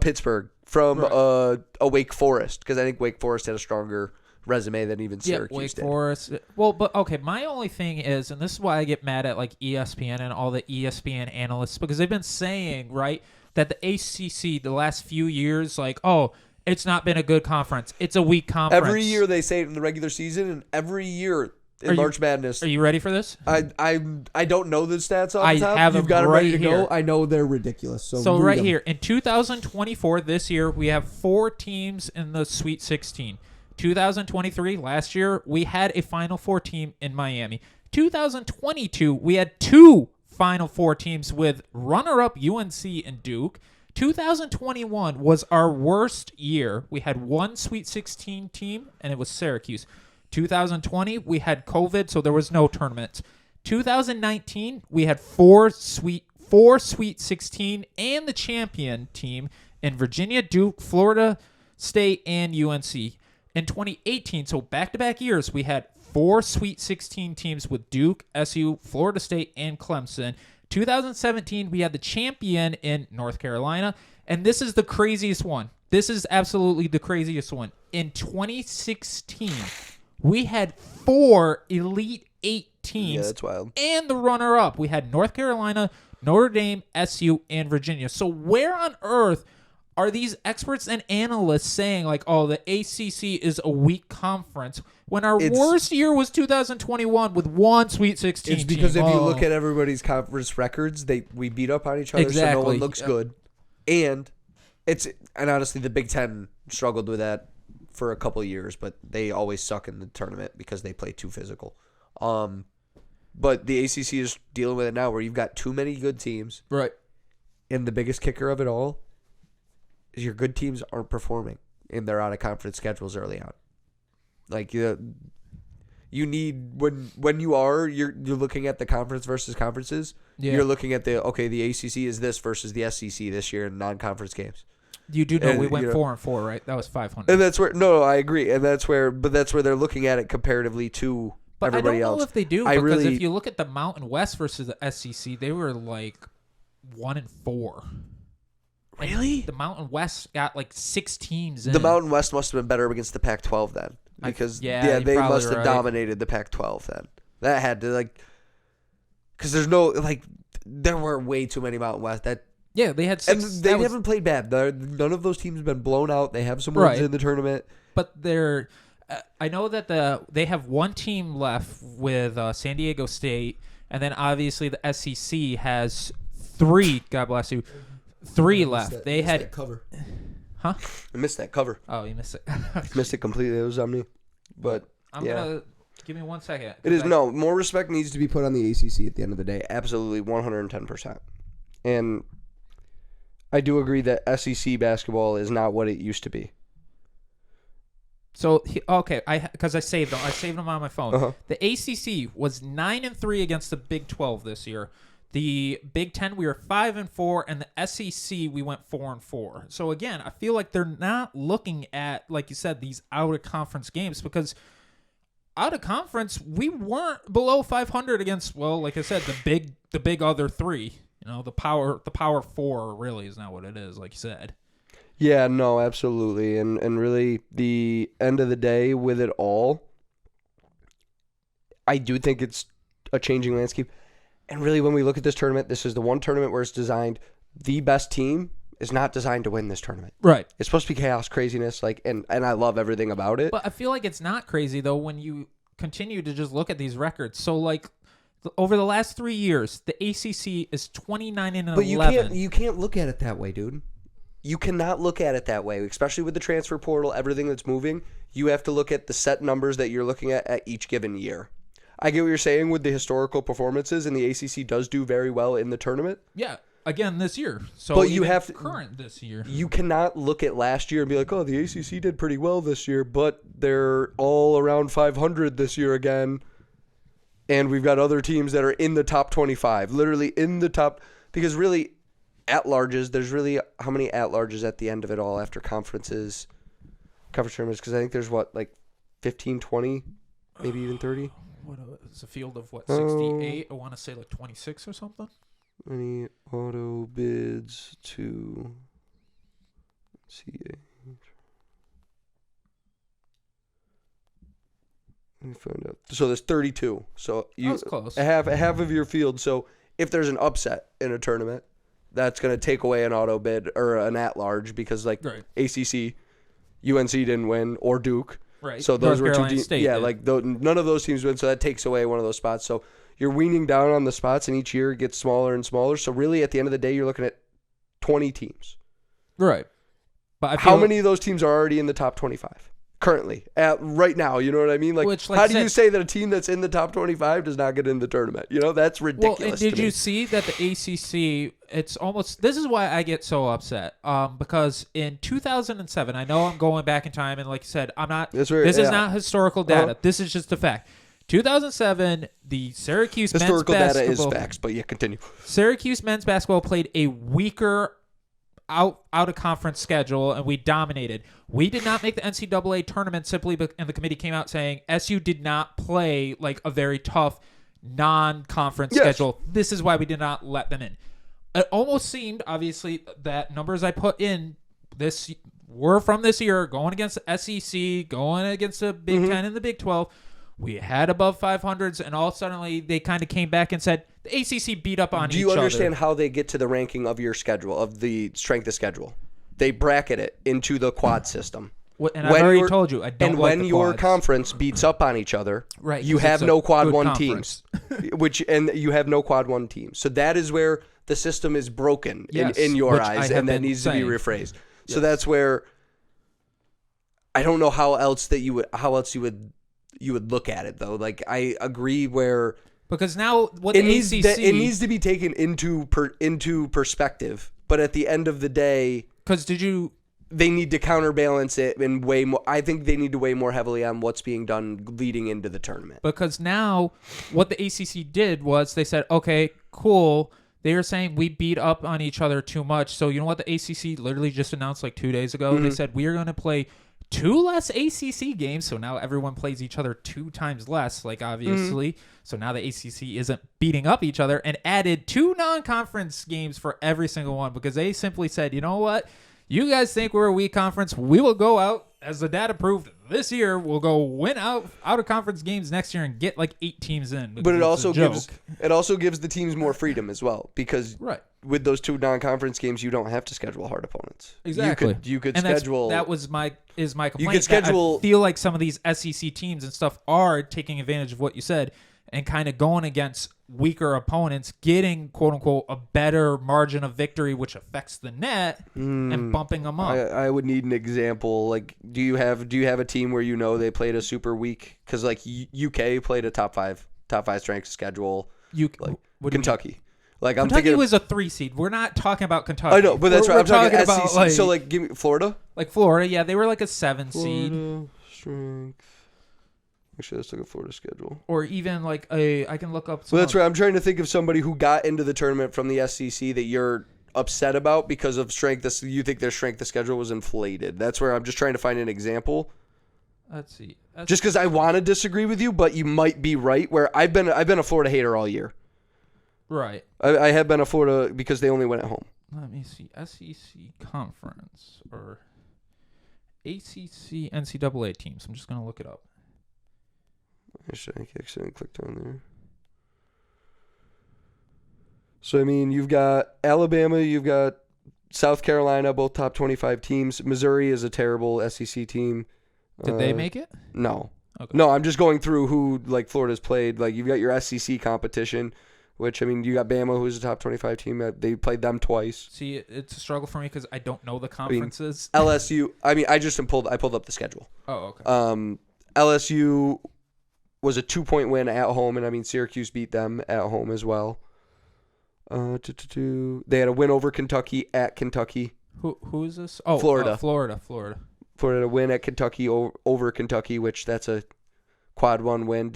Pittsburgh, from a Wake Forest, because I think Wake Forest had a stronger resume than even Syracuse did. Wake Forest. Well, but okay, my only thing is, and this is why I get mad at like ESPN and all the ESPN analysts, because they've been saying, right, that the ACC the last few years, like, oh, it's not been a good conference. It's a weak conference. Every year they say it in the regular season, and every year in March Madness. Are you ready for this? I don't know the stats off the top. Have You've got it ready to go. I know they're ridiculous. So right here, in 2024, this year, we have 4 teams in the Sweet 16. 2023, last year, we had a Final Four team in Miami. 2022, we had 2 Final Four teams with runner-up UNC and Duke. 2021 was our worst year. We had 1 Sweet 16 team, and it was Syracuse. 2020, we had COVID, so there was no tournament. 2019, we had 4 Sweet 16 and the champion team in Virginia, Duke, Florida State, and UNC. In 2018, so back-to-back years, we had 4 Sweet 16 teams with Duke, SU, Florida State, and Clemson. 2017, we had the champion in North Carolina, and this is the craziest one. This is absolutely the craziest one. In 2016, we had 4 Elite 8 teams. Yeah, that's wild. And the runner-up. We had North Carolina, Notre Dame, SU, and Virginia. So where on earth are these experts and analysts saying, like, oh, the ACC is a weak conference, when our worst year was 2021 with 1 Sweet 16 It's because if you look at everybody's conference records, we beat up on each other, so no one looks good. And honestly, the Big Ten struggled with that for a couple of years, but they always suck in the tournament because they play too physical. But the ACC is dealing with it now where you've got too many good teams. Right. And the biggest kicker of it all is your good teams aren't performing in their out-of-conference schedules early on. Like, you need, when you're looking at the conference versus conferences, you're looking at the ACC is this versus the SEC this year in non-conference games. You do know we went 4-4, right? That was 500. And that's where I agree, and that's where they're looking at it comparatively to everybody else. I don't know if they do, because if you look at the Mountain West versus the SEC, they were like 1-4. Really? The Mountain West got like 6 teams in. The Mountain West must have been better against the Pac-12 then, because they must have dominated the Pac-12 then. That had to because there's no there were way too many Mountain West that. Yeah, they had 6. And they haven't played bad. None of those teams have been blown out. They have some wins in the tournament. But I know that they have one team left with San Diego State, and then obviously the SEC has 3. God bless you. 3 left. They had that cover. Huh? I missed that cover. Oh, you missed it. Missed it completely. It was on me. But I'm gonna give me 1 second. It is more respect needs to be put on the ACC at the end of the day. Absolutely, 110%. And I do agree that SEC basketball is not what it used to be. So because I saved them. I saved them on my phone. The ACC was 9-3 against the Big 12 this year. The Big 10 we were 5-4, and the SEC we went 4-4. So again, I feel like they're not looking at, like you said, these out of conference games, because out of conference we weren't below 500 against, well, like I said, the big other 3. You know, the power 4 really is not what it is, like you said. Yeah, no, absolutely. And really, the end of the day with it all, I do think it's a changing landscape. And really, when we look at this tournament, this is the one tournament where it's designed, the best team is not designed to win this tournament. Right. It's supposed to be chaos, craziness, and I love everything about it. But I feel like it's not crazy, though, when you continue to just look at these records. So, over the last 3 years, the ACC is 29-11. But you can't look at it that way, dude. You cannot look at it that way, especially with the transfer portal, everything that's moving. You have to look at the set numbers that you're looking at each given year. I get what you're saying with the historical performances, and the ACC does do very well in the tournament. Yeah, again this year. So, but you have to, current this year. You cannot look at last year and be like, "Oh, the ACC did pretty well this year," but they're all around 500 this year again. And we've got other teams that are in the top 25, literally in the top, because really, at-larges, there's really, how many at-larges at the end of it all after conference tournaments? Because I think there's 15, 20, maybe even 30? It's a field of 68? I want to say 26 or something. Any auto bids to CA? Let me find out. So there's 32. So that was close. Half of your field. So if there's an upset in a tournament, that's going to take away an auto bid or an at-large, because ACC, UNC didn't win, or Duke. Right. So those North were Carolina 2 State none of those teams win, so that takes away one of those spots. So you're weaning down on the spots, and each year it gets smaller and smaller. So really, at the end of the day, you're looking at 20 teams. Right. But how many of those teams are already in the top 25? Currently, right now, you know what I mean? How do you say that a team that's in the top 25 does not get in the tournament? You know, that's ridiculous. Well, and did you see that the ACC, it's almost, this is why I get so upset. Because in 2007, I know I'm going back in time, and like you said, this is not historical data. This is just a fact. 2007, the Syracuse historical men's data basketball. Is facts, but yeah, continue. Syracuse men's basketball played a weaker out of conference schedule, and we dominated. We did not make the NCAA tournament simply and the committee came out saying SU did not play a very tough non-conference schedule. This is why we did not let them in. It almost seemed, obviously, that numbers I put in were from this year, going against the SEC, going against the Big 10 and the Big 12. We had above 500s, and all of a sudden they kind of came back and said the ACC beat up on each other. Do you understand how they get to the ranking of your schedule, of the strength of schedule? They bracket it into the quad system. And I've already told you, I don't like when the your quads. conference beats up on each other, right, you have no quad 1 conference. teams. You have no quad 1 teams. So that is where the system is broken in your eyes, and that needs to be rephrased. Yes. So that's where I don't know how else you would look at it, though. I agree where, because now what it the ACC needs to be taken into perspective but at the end of the day, because they need to counterbalance it in way more. I think they need to weigh more heavily on what's being done leading into the tournament. Because now what the ACC did was they said, okay, cool. They were saying we beat up on each other too much. So you know what the ACC literally just announced like 2 days ago? They said we are going to play 2 less ACC games. So now everyone plays each other 2 times less, like obviously. So now the ACC isn't beating up each other, and added 2 non-conference games for every single one, because they simply said, you know what? You guys think we're a weak conference. We will go out, as the data proved this year, we'll go win out of conference games next year and get like 8 teams in. But it also gives the teams more freedom as well, because with those 2 non-conference games, you don't have to schedule hard opponents. Exactly. You could and schedule. That was my complaint. You could schedule. I feel like some of these SEC teams and stuff are taking advantage of what you said and kind of going against weaker opponents, getting quote unquote a better margin of victory, which affects the net, and bumping them up. I would need an example. Like, do you have a team where you know they played a super weak? Because like UK played a top five strength schedule. Kentucky. Like Kentucky was a 3 seed. We're not talking about Kentucky. I know, but that's right. I'm talking about SEC. Like, so like, give me Florida. Like Florida, yeah, they were like a 7 seed. Strength. Actually, let's look at Florida's schedule. Or even like I can look up. Well, that's right. I'm trying to think of somebody who got into the tournament from the SEC that you're upset about because of strength. You think their strength of schedule was inflated. That's where I'm just trying to find an example. Let's see. Just because I want to disagree with you, but you might be right. Where I've been a Florida hater all year. Right. I have been a Florida because they only went at home. Let me see. SEC conference or ACC NCAA teams. I'm just gonna look it up. I accidentally clicked on there. So, I mean, you've got Alabama, you've got South Carolina, both top 25 teams. Missouri is a terrible SEC team. Did they make it? No. Okay. No, I'm just going through who, like, Florida's played. Like, you've got your SEC competition, which, I mean, you got Bama, who's a top 25 team. They played them twice. See, it's a struggle for me because I don't know the conferences. LSU, I pulled up the schedule. Oh, okay. LSU was a 2-point win at home, and I mean Syracuse beat them at home as well. They had a win over Kentucky at Kentucky. Who is this? Oh, Florida. Florida. Florida had a win at Kentucky over Kentucky, which that's a quad 1 win.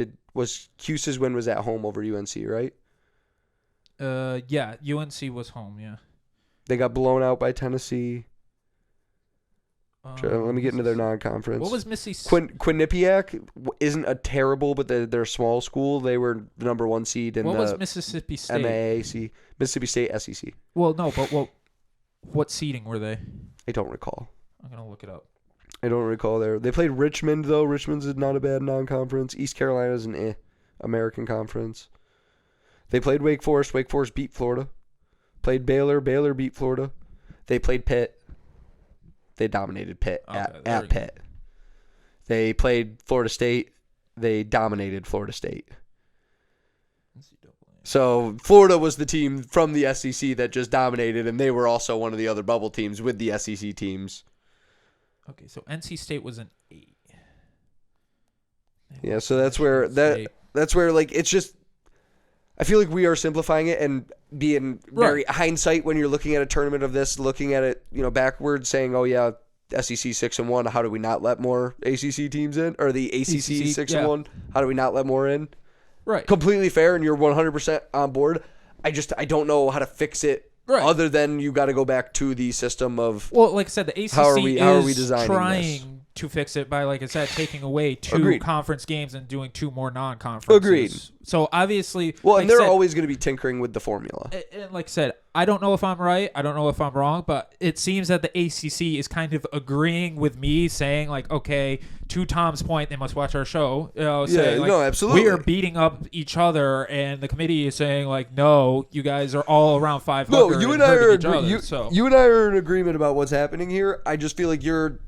Cuse's win was at home over UNC, right? Yeah, UNC was home. Yeah. They got blown out by Tennessee. Let me get into their non-conference. What was Mississippi? Quinnipiac isn't a terrible, but they're a small school. They were the number 1 seed in what was Mississippi State? MAAC. Mississippi State, SEC. Well, no, but what seeding were they? I don't recall. I'm gonna look it up. I don't recall there. They played Richmond though. Richmond's not a bad non-conference. East Carolina's an American conference. They played Wake Forest. Wake Forest beat Florida. Played Baylor. Baylor beat Florida. They played Pitt. They dominated Pitt at Pitt. They played Florida State. They dominated Florida State. So Florida was the team from the SEC that just dominated, and they were also one of the other bubble teams with the SEC teams. Okay, so NC State was an 8. Yeah, so that's where like it's just. I feel like we are simplifying it and being very hindsight when you're looking at a tournament of this, looking at it, backwards, saying, "Oh yeah, SEC 6-1. How do we not let more ACC teams in? Or the ACC 6-1. How do we not let more in?" Right. Completely fair, and you're 100% on board. I don't know how to fix it. Right. Other than you got to go back to the system of. Well, like I said, the ACC how are we designing trying this? To fix it by, like I said, taking away 2 Agreed. conference games and doing 2 more non-conferences. Agreed. So obviously, well, and they're always going to be tinkering with the formula. And like I said, I don't know if I'm right. I don't know if I'm wrong, but it seems that the ACC is kind of agreeing with me, saying like, okay, to Tom's point, they must watch our show. Saying, like, no, absolutely. We are beating up each other, and the committee is saying like, no, you guys are all around 500. No, you and I are you and I are in agreement about what's happening here. I just feel like you're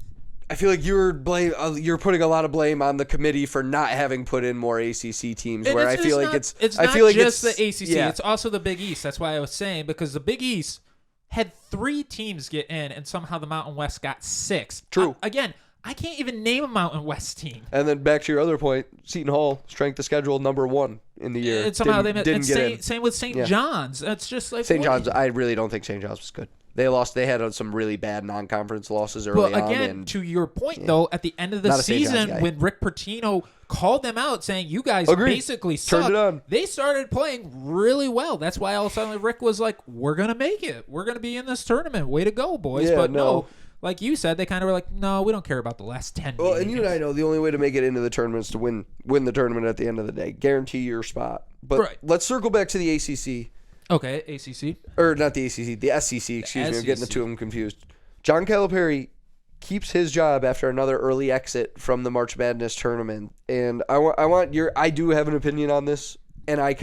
putting a lot of blame on the committee for not having put in more ACC teams. Where I feel like it's not just the ACC. Yeah. It's also the Big East. That's why I was saying, because the Big East had 3 teams get in, and somehow the Mountain West got 6. True. Again, I can't even name a Mountain West team. And then back to your other point, Seton Hall, strength of schedule #1 in the year. And somehow didn't get in. Same with St. John's. It's just like St. John's. I really don't think St. John's was good. They lost. They had some really bad non-conference losses early on. But again, to your point, though, at the end of the season, when Rick Pitino called them out saying, you guys basically suck, turned it on. They started playing really well. That's why all of a sudden Rick was like, we're going to make it. We're going to be in this tournament. Way to go, boys. Yeah, but no, like you said, they kind of were like, no, we don't care about the last 10 Well, games. and you and I know the only way to make it into the tournament is to win the tournament at the end of the day. Guarantee your spot. But let's circle back to the ACC. Okay, ACC. Or not the ACC, the SEC, excuse me. I'm getting the two of them confused. John Calipari keeps his job after another early exit from the March Madness tournament. And I do have an opinion on this, and I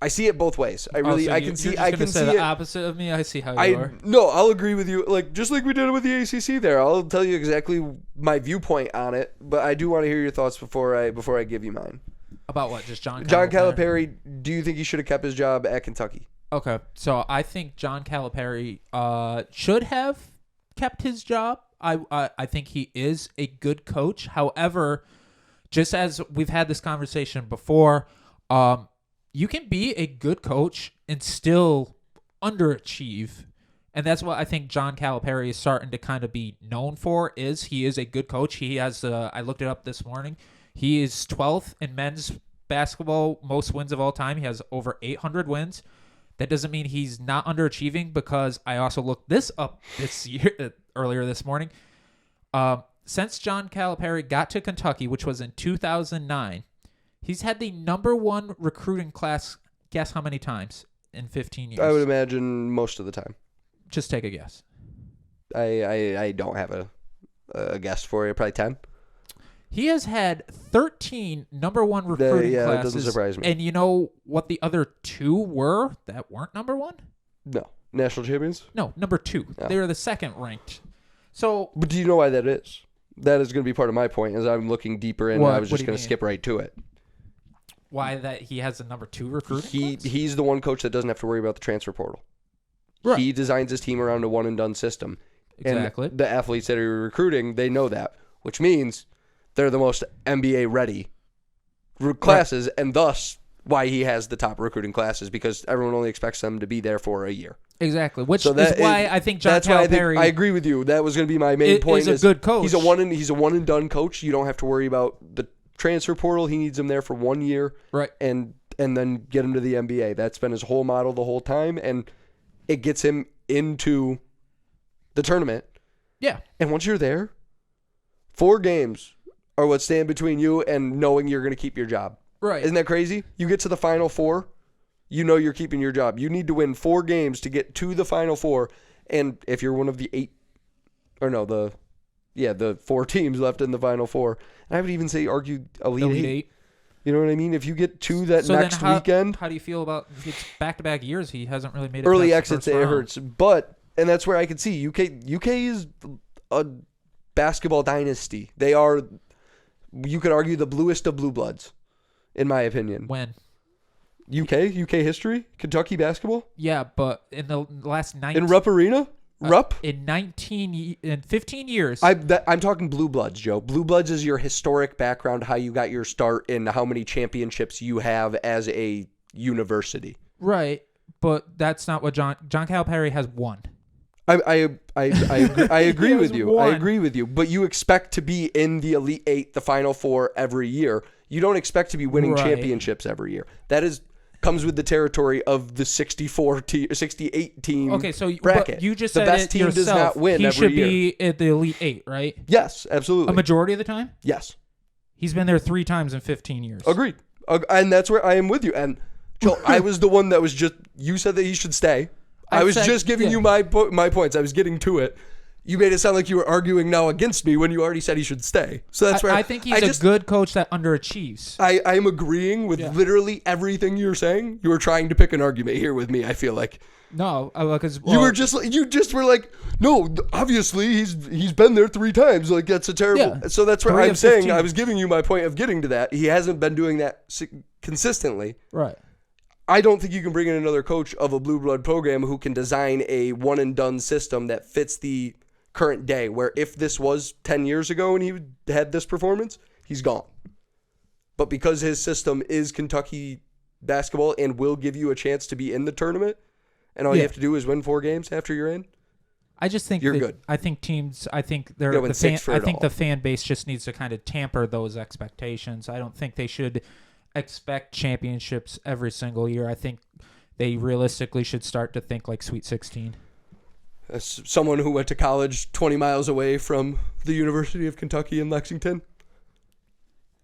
see it both ways. I can see the opposite of me. I see how you are. No, I'll agree with you. Like, just like we did with the ACC there. I'll tell you exactly my viewpoint on it, but I do want to hear your thoughts before I give you mine. About what? Just John Calipari, do you think he should have kept his job at Kentucky? Okay, so I think John Calipari should have kept his job. I think he is a good coach. However, just as we've had this conversation before, you can be a good coach and still underachieve. And that's what I think John Calipari is starting to kind of be known for, is he is a good coach. He has, I looked it up this morning, he is 12th in men's basketball, most wins of all time. He has over 800 wins. That doesn't mean he's not underachieving, because I also looked this up earlier this morning. Since John Calipari got to Kentucky, which was in 2009, he's had the #1 recruiting class. Guess how many times in 15 years? I would imagine most of the time. Just take a guess. I don't have a guess for you. Probably 10. He has had 13 #1 recruiting classes. That doesn't surprise me. And you know what the other 2 were that weren't #1? No. National champions? No, #2. Oh. They were the second ranked. So, but do you know why that is? That is going to be part of my point, as I'm looking deeper in. I was just going to skip right to it. Why that he has a #2 recruiting class? He's the one coach that doesn't have to worry about the transfer portal. Right. He designs his team around a one-and-done system. Exactly. And the athletes that are recruiting, they know that, which means they're the most NBA-ready classes, and thus why he has the top recruiting classes, because everyone only expects them to be there for a year. Exactly, which is why I think John Calipari... I agree with you. That was going to be my main point. He's a good coach. He's a one-and-done coach. You don't have to worry about the transfer portal. He needs him there for 1 year, right? And then get him to the NBA. That's been his whole model the whole time, and it gets him into the tournament. Yeah. And once you're there, 4 games are what stand between you and knowing you're going to keep your job. Right. Isn't that crazy? You get to the Final Four, you know you're keeping your job. You need to win 4 games to get to the Final Four. And if you're one of the 4 teams left in the Final Four, and I would even say argue Elite 8. You know what I mean? If you get to that next weekend. How do you feel about it's back-to-back years? He hasn't really made it. Early exits, it hurts. And that's where I could see UK is a basketball dynasty. They are, you could argue, the bluest of blue bloods, in my opinion. When? UK history? Kentucky basketball? Yeah, but in the last 19... In Rupp Arena? Rupp? In 15 years. I'm talking blue bloods, Joe. Blue bloods is your historic background, how you got your start, and how many championships you have as a university. Right, but that's not what John Calipari has won. I agree with you. Won. I agree with you. But you expect to be in the Elite 8, the Final Four every year. You don't expect to be winning championships every year. That comes with the territory of the 68 team bracket. But you just the said best it team yourself. does not win he every should year. be at the Elite 8, right? Yes, absolutely. A majority of the time? Yes. He's been there 3 times in 15 years. Agreed. And that's where I am with you. And Joe, I was the one that was just, you said that he should stay. I was just giving you my points. I was getting to it. You made it sound like you were arguing now against me when you already said he should stay. So that's where I think he's a good coach that underachieves. I am agreeing with literally everything you're saying. You were trying to pick an argument here with me, I feel like. No, because you just were like, no, obviously he's been there 3 times. Like, that's a terrible. Yeah. So that's where I'm saying I was giving you my point of getting to that. He hasn't been doing that consistently. Right. I don't think you can bring in another coach of a blue blood program who can design a one and done system that fits the current day, where if this was 10 years ago and he had this performance, he's gone. But because his system is Kentucky basketball and will give you a chance to be in the tournament, and all you have to do is win 4 games after you're in, I just think you're good. I think teams. I think they're win 6 for it all. the fan base just needs to kind of tamper those expectations. I don't think they should expect championships every single year. I think they realistically should start to think like Sweet 16. As someone who went to college 20 miles away from the University of Kentucky in Lexington,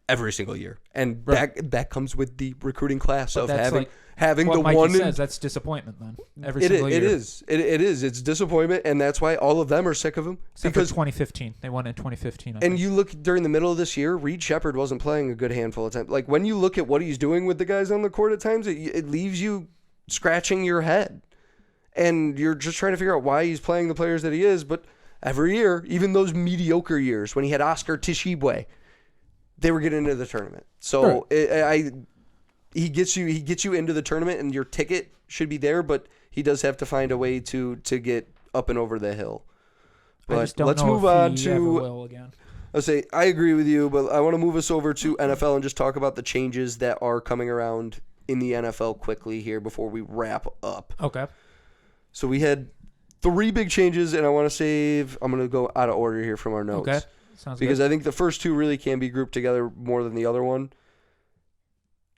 every single year, and that comes with the recruiting class of having what the Mikey one. Says that's disappointment then. Every single year. It is. It's disappointment, and that's why all of them are sick of him. Except because for 2015, they won in 2015. And you look during the middle of this year, Reed Shepherd wasn't playing a good handful of times. Like when you look at what he's doing with the guys on the court at times, it leaves you scratching your head, and you're just trying to figure out why he's playing the players that he is. But every year, even those mediocre years when he had Oscar Tshiebwe, they were getting into the tournament. So he gets you into the tournament, and your ticket should be there. But he does have to find a way to get up and over the hill. But I just don't let's know move if on he to. ever will again. I'll say I agree with you, but I want to move us over to NFL and just talk about the changes that are coming around in the NFL quickly here before we wrap up. Okay. So we had 3 big changes, and I'm going to go out of order here from our notes. Okay. Sounds because good. I think the first 2 really can be grouped together more than the other one.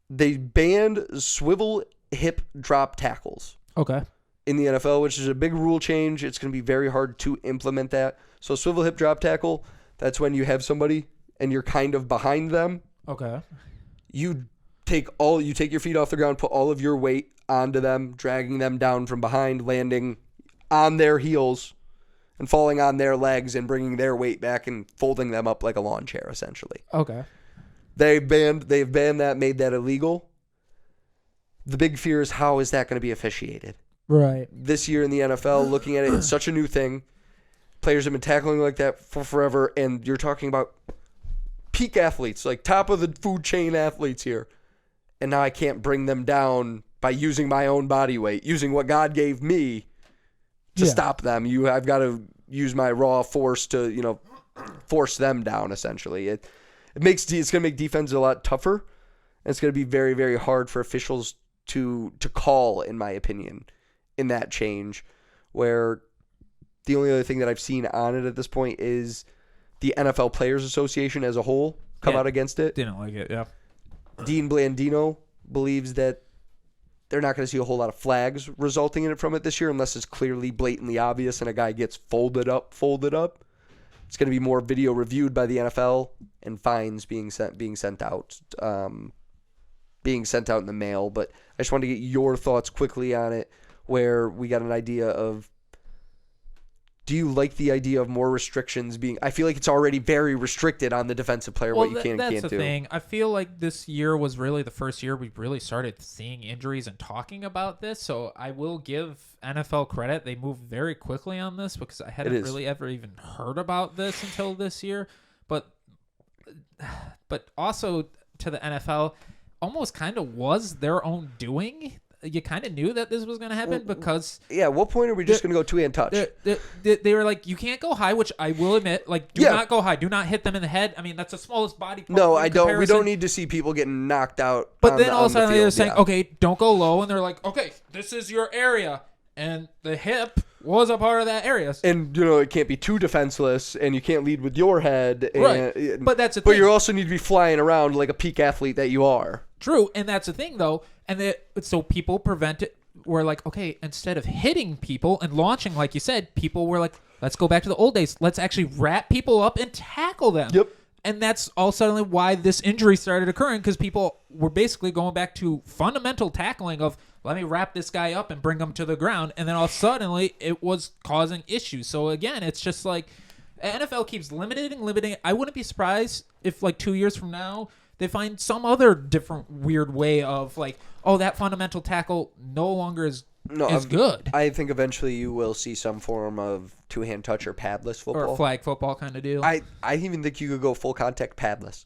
They banned swivel hip drop tackles. Okay. In the NFL, which is a big rule change. It's going to be very hard to implement that. So swivel hip drop tackle, that's when you have somebody and you're kind of behind them. Okay. You take your feet off the ground, put all of your weight onto them, dragging them down from behind, landing on their heels and falling on their legs and bringing their weight back and folding them up like a lawn chair, essentially. Okay. They've banned that, made that illegal. The big fear is, how is that going to be officiated? Right. This year in the NFL, looking at it, it's such a new thing. Players have been tackling like that for forever, and you're talking about peak athletes, like top of the food chain athletes here. And now I can't bring them down by using my own body weight, using what God gave me to stop them. I've got to use my raw force to, force them down, essentially. It's going to make defense a lot tougher, and it's going to be very, very hard for officials to call, in my opinion, in that change, where the only other thing that I've seen on it at this point is the NFL Players Association as a whole come out against it. Didn't like it, yeah. Dean Blandino believes that they're not going to see a whole lot of flags resulting in it from it this year unless it's clearly blatantly obvious and a guy gets folded up. It's going to be more video reviewed by the NFL and fines being sent out in the mail. But I just wanted to get your thoughts quickly on it, where we got an idea of, do you like the idea of more restrictions being? I feel like it's already very restricted on the defensive player, what you can and can't do. That's the thing. I feel like this year was really the first year we really started seeing injuries and talking about this. So I will give NFL credit. They moved very quickly on this because I hadn't really ever even heard about this until this year. But also to the NFL, almost kind of was their own doing. You kind of knew that this was going to happen because... Yeah, at what point are we just going to go two-hand touch? They were like, you can't go high, which I will admit. Like, do not go high. Do not hit them in the head. I mean, that's the smallest body part. No, I don't. We don't need to see people getting knocked out. But then all of a sudden they're saying, okay, don't go low. And they're like, okay, this is your area. And the hip was a part of that area. And, it can't be too defenseless, and you can't lead with your head. And, right. But that's the thing. But you also need to be flying around like a peak athlete that you are. True. And that's the thing, though. And so people were like, okay, instead of hitting people and launching, like you said, people were like, let's go back to the old days. Let's actually wrap people up and tackle them. Yep. And that's all suddenly why this injury started occurring, because people were basically going back to fundamental tackling of, let me wrap this guy up and bring him to the ground. And then all suddenly it was causing issues. So again, it's just like NFL keeps limiting. I wouldn't be surprised if like 2 years from now, they find some other different weird way of like, oh, that fundamental tackle no longer is good. I think eventually you will see some form of two-hand touch or padless football. Or flag football kind of deal. I even think you could go full contact padless.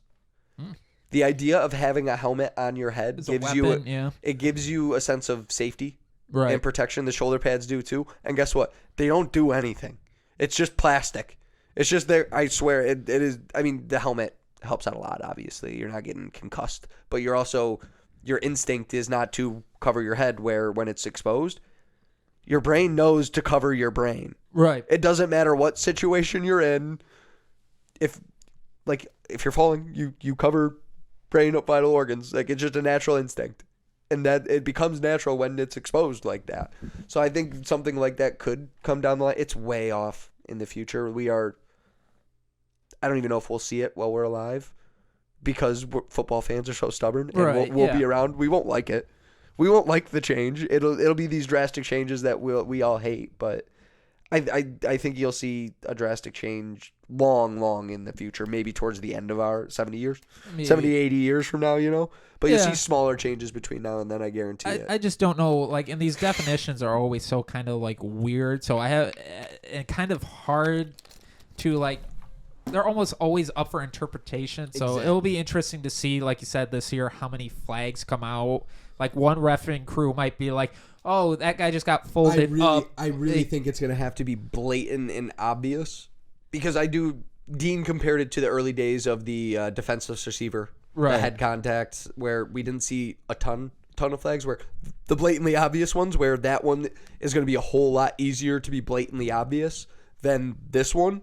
The idea of having a helmet on your head gives you a sense of safety and protection. The shoulder pads do too. And guess what? They don't do anything. It's just plastic. It's just there. I swear it is. I mean, the helmet helps out a lot, obviously. You're not getting concussed. But you're also, your instinct is not to cover your head where when it's exposed, your brain knows to cover your brain. Right. It doesn't matter what situation you're in. If you're falling, you cover brain up vital organs. Like, it's just a natural instinct. And that it becomes natural when it's exposed like that. So I think something like that could come down the line. It's way off in the future. I don't even know if we'll see it while we're alive because football fans are so stubborn. And we'll be around. We won't like it. We won't like the change. It'll be these drastic changes that we all hate. But I think you'll see a drastic change long in the future, maybe towards the end of our 70 years, maybe. 70, 80 years from now, But you'll see smaller changes between now and then, I guarantee it. I just don't know, like, and these definitions are always so kind of, like, weird. So I have, and kind of hard to, like, they're almost always up for interpretation. So Exactly. It'll be interesting to see, like you said, this year, how many flags come out. Like, one refereeing crew might be like, oh, that guy just got folded up. I really think it's going to have to be blatant and obvious because Dean compared it to the early days of the defenseless receiver, right. The head contacts, where we didn't see a ton of flags, where the blatantly obvious ones, where that one is going to be a whole lot easier to be blatantly obvious than this one.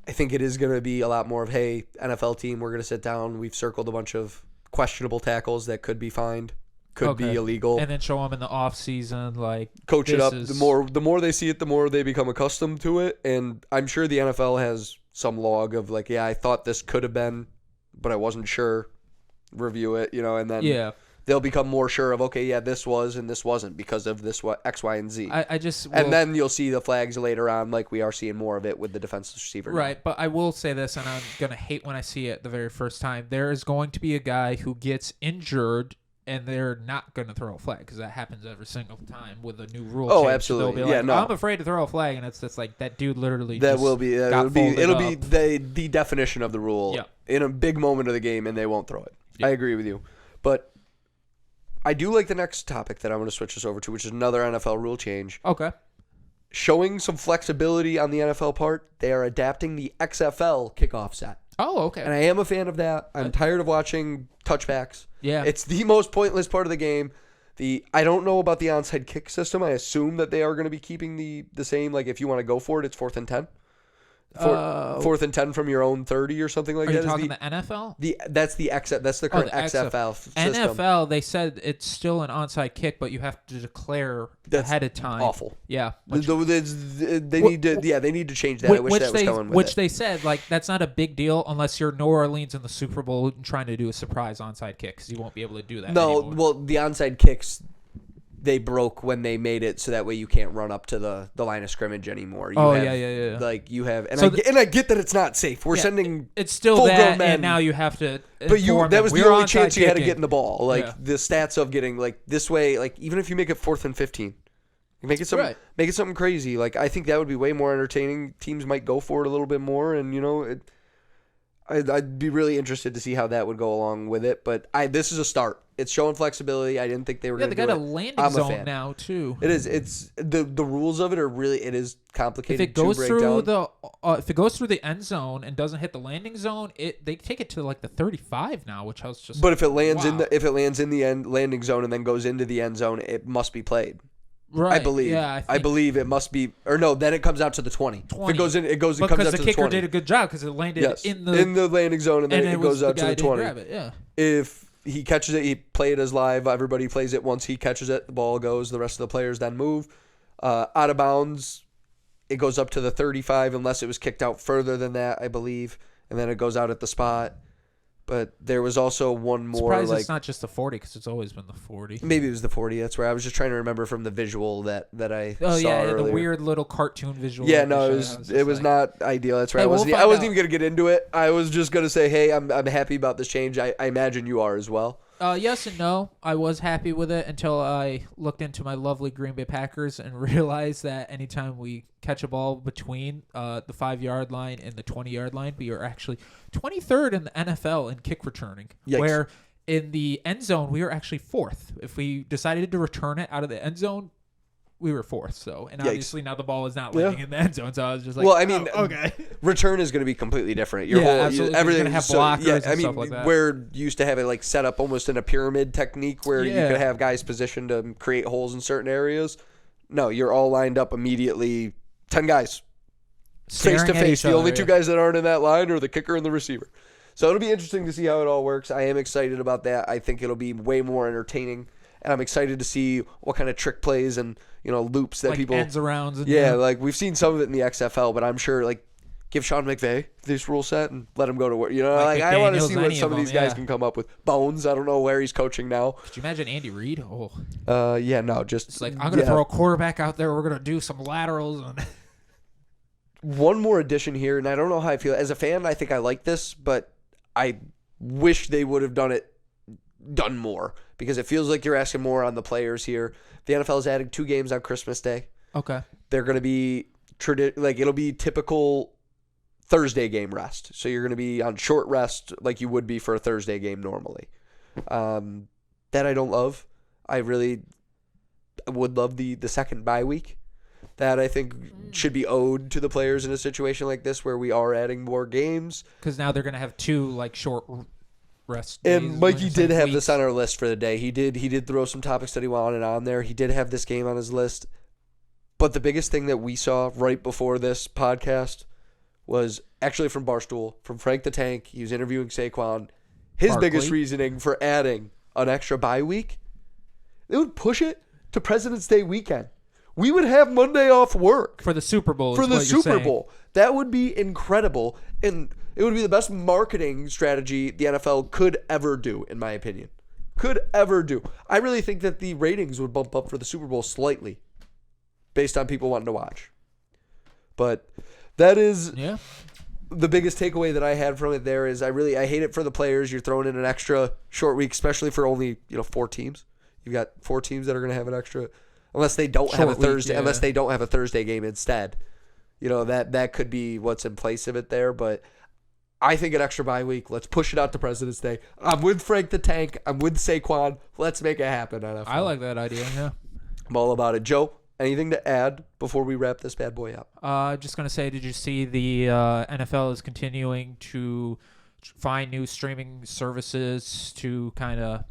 I think it is going to be a lot more of, hey, NFL team, we're going to sit down. We've circled a bunch of questionable tackles that could be fined, could be illegal. And then show them in the off season, like, coach it up. The more they see it, the more they become accustomed to it. And I'm sure the NFL has some log of, like, yeah, I thought this could have been, but I wasn't sure. Review it, and then they'll become more sure of, okay, yeah, this was and this wasn't because of this X, Y, and Z. And then you'll see the flags later on, like we are seeing more of it with the defensive receiver. Right, now. but I will say this, and I'm going to hate when I see it the very first time. There is going to be a guy who gets injured, and they're not going to throw a flag because that happens every single time with a new rule change. Absolutely. They'll be like, I'm afraid to throw a flag, and it's just like that dude literally it'll be the the definition of the rule in a big moment of the game, and they won't throw it. Yeah. I agree with you. But I do like the next topic that I want to switch us over to, which is another NFL rule change. Okay. Showing some flexibility on the NFL part, they are adapting the XFL kickoff set. Oh, okay. And I am a fan of that. I'm tired of watching touchbacks. Yeah. It's the most pointless part of the game. I don't know about the onside kick system. I assume that they are going to be keeping the same. Like, if you want to go for it, it's 4th and 10. 4th and 10 from your own 30 or something like that. Are you talking the NFL? That's the current XFL system. NFL, they said it's still an onside kick, but you have to declare ahead of time. Awful. Yeah. They need to change that. I wish that was coming with Which they said, like, that's not a big deal unless you're New Orleans in the Super Bowl and trying to do a surprise onside kick because you won't be able to do that anymore. Well, the onside kicks, they broke when they made it so that way you can't run up to the line of scrimmage anymore. Yeah. Like, you have, I get that it's not safe. We're sending it's still full-grown that, men, and now you have to. But that was the only chance you had to get in the ball. Like, yeah. The stats of getting, like, this way, like, even if you make it 4th and 15, make it something crazy. Like, I think that would be way more entertaining. Teams might go for it a little bit more, and I'd be really interested to see how that would go along with it. But this is a start. It's showing flexibility. I didn't think they were going to do it. They got a landing zone now too. It is. It's the rules of it are really. It is complicated. If it goes through the end zone and doesn't hit the landing zone, they take it to like the 35 now, which I was just. But if it lands in the end landing zone and then goes into the end zone, it must be played. Right. I believe. Yeah, I believe it must be. Or no, then it comes out to the 20. If it goes in, it comes out to the 20. Because the kicker did a good job because it landed in the landing zone and then it goes out to the 20. Grab it, yeah. If he catches it, he play it as live. Everybody plays it. Once he catches it, the ball goes. The rest of the players then move. Out of bounds, it goes up to the 35 unless it was kicked out further than that, I believe. And then it goes out at the spot. But there was also one more. Surprised it's not just the 40 because it's always been the 40. Maybe it was the 40. That's where I was just trying to remember from the visual that I saw earlier. The weird little cartoon visual. Yeah, no, it was not ideal. That's right. I wasn't even going to get into it. I was just going to say, hey, I'm happy about this change. I imagine you are as well. Yes and no. I was happy with it until I looked into my lovely Green Bay Packers and realized that anytime we catch a ball between the 5-yard line and the 20-yard line, we are actually 23rd in the NFL in kick returning. Yikes. Where in the end zone, we are actually 4th. If we decided to return it out of the end zone, we were fourth. So, and Yikes. obviously now the ball is not landing in the end zone. So I was just like, well, I mean, okay. Return is going to be completely different. Absolutely. Everything You're gonna have blockers and stuff like that. We're used to have it like set up almost in a pyramid technique where you Yeah. could have guys positioned to create holes in certain areas. No, you're all lined up immediately. 10 guys. Face to face. The only two guys that aren't in that line are the kicker and the receiver. So it'll be interesting to see how it all works. I am excited about that. I think it'll be way more entertaining. And I'm excited to see what kind of trick plays and, loops that like people ends arounds. And like we've seen some of it in the XFL, but I'm sure like give Sean McVay this rule set and let him go to work. Like I want to see what any some of these guys can come up with. Bones, I don't know where he's coaching now. Could you imagine Andy Reid? Oh, just it's like I'm gonna throw a quarterback out there. We're gonna do some laterals. And one more addition here, and I don't know how I feel as a fan. I think I like this, but I wish they would have done more because it feels like you're asking more on the players here. The NFL is adding 2 games on Christmas Day. okay. They're going to be it'll be typical Thursday game rest. So you're going to be on short rest like you would be for a Thursday game normally. That I don't love. I really would love the second bye week. That I think should be owed to the players in a situation like this where we are adding more games. Because now they're gonna have 2 like short rest. And Mikey did have weeks. this on our list for the day. He did throw some topics that he wanted on there. He did have this game on his list. But the biggest thing that we saw right before this podcast was actually from Barstool, from Frank the Tank. He was interviewing Saquon. His biggest reasoning for adding an extra bye week, they would push it to President's Day weekend. We would have Monday off work. For the Super Bowl. For the Super Bowl. That would be incredible. And it would be the best marketing strategy the NFL could ever do, in my opinion. Could ever do. I really think that the ratings would bump up for the Super Bowl slightly based on people wanting to watch. But that is the biggest takeaway that I had from it there is I hate it for the players. You're throwing in an extra short week, especially for only 4 teams. You've got 4 teams that are going to have an extra... Unless they don't have a Thursday, unless they don't have a Thursday game instead, that could be what's in place of it there. But I think an extra bye week. Let's push it out to President's Day. I'm with Frank the Tank. I'm with Saquon. Let's make it happen. NFL. I like that idea. Yeah, I'm all about it. Joe, anything to add before we wrap this bad boy up? Just gonna say, did you see the NFL is continuing to find new streaming services to kind of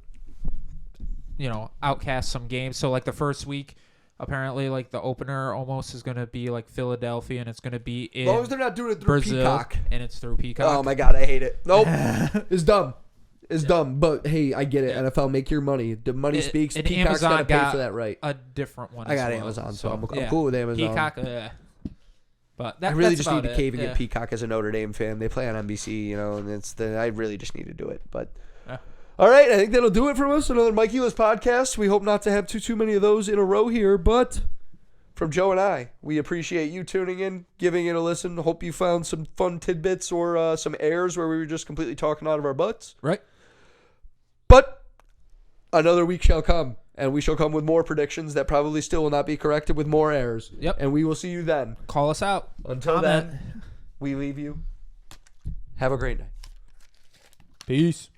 outcast some games. So like the first week, apparently like the opener almost is going to be like Philadelphia, and it's going to be in as long as they're not doing it through Brazil, Peacock. And it's through Peacock. Oh my God, I hate it. Nope. It's dumb. It's dumb. But hey, I get it. NFL, make your money. The money speaks. And Peacock's Amazon got to pay got for that, right? A different one. I got as well. Amazon, so I'm cool with Amazon. Peacock. But I really just need to it. cave and get Peacock as a Notre Dame fan. They play on NBC, and I really just need to do it. But all right, I think that'll do it from us. Another Mikey-less podcast. We hope not to have too many of those in a row here, but from Joe and I, we appreciate you tuning in, giving it a listen. Hope you found some fun tidbits or some airs where we were just completely talking out of our butts. Right. But another week shall come, and we shall come with more predictions that probably still will not be corrected with more errors. Yep. And we will see you then. Call us out. Until then, we leave you. Have a great night. Peace.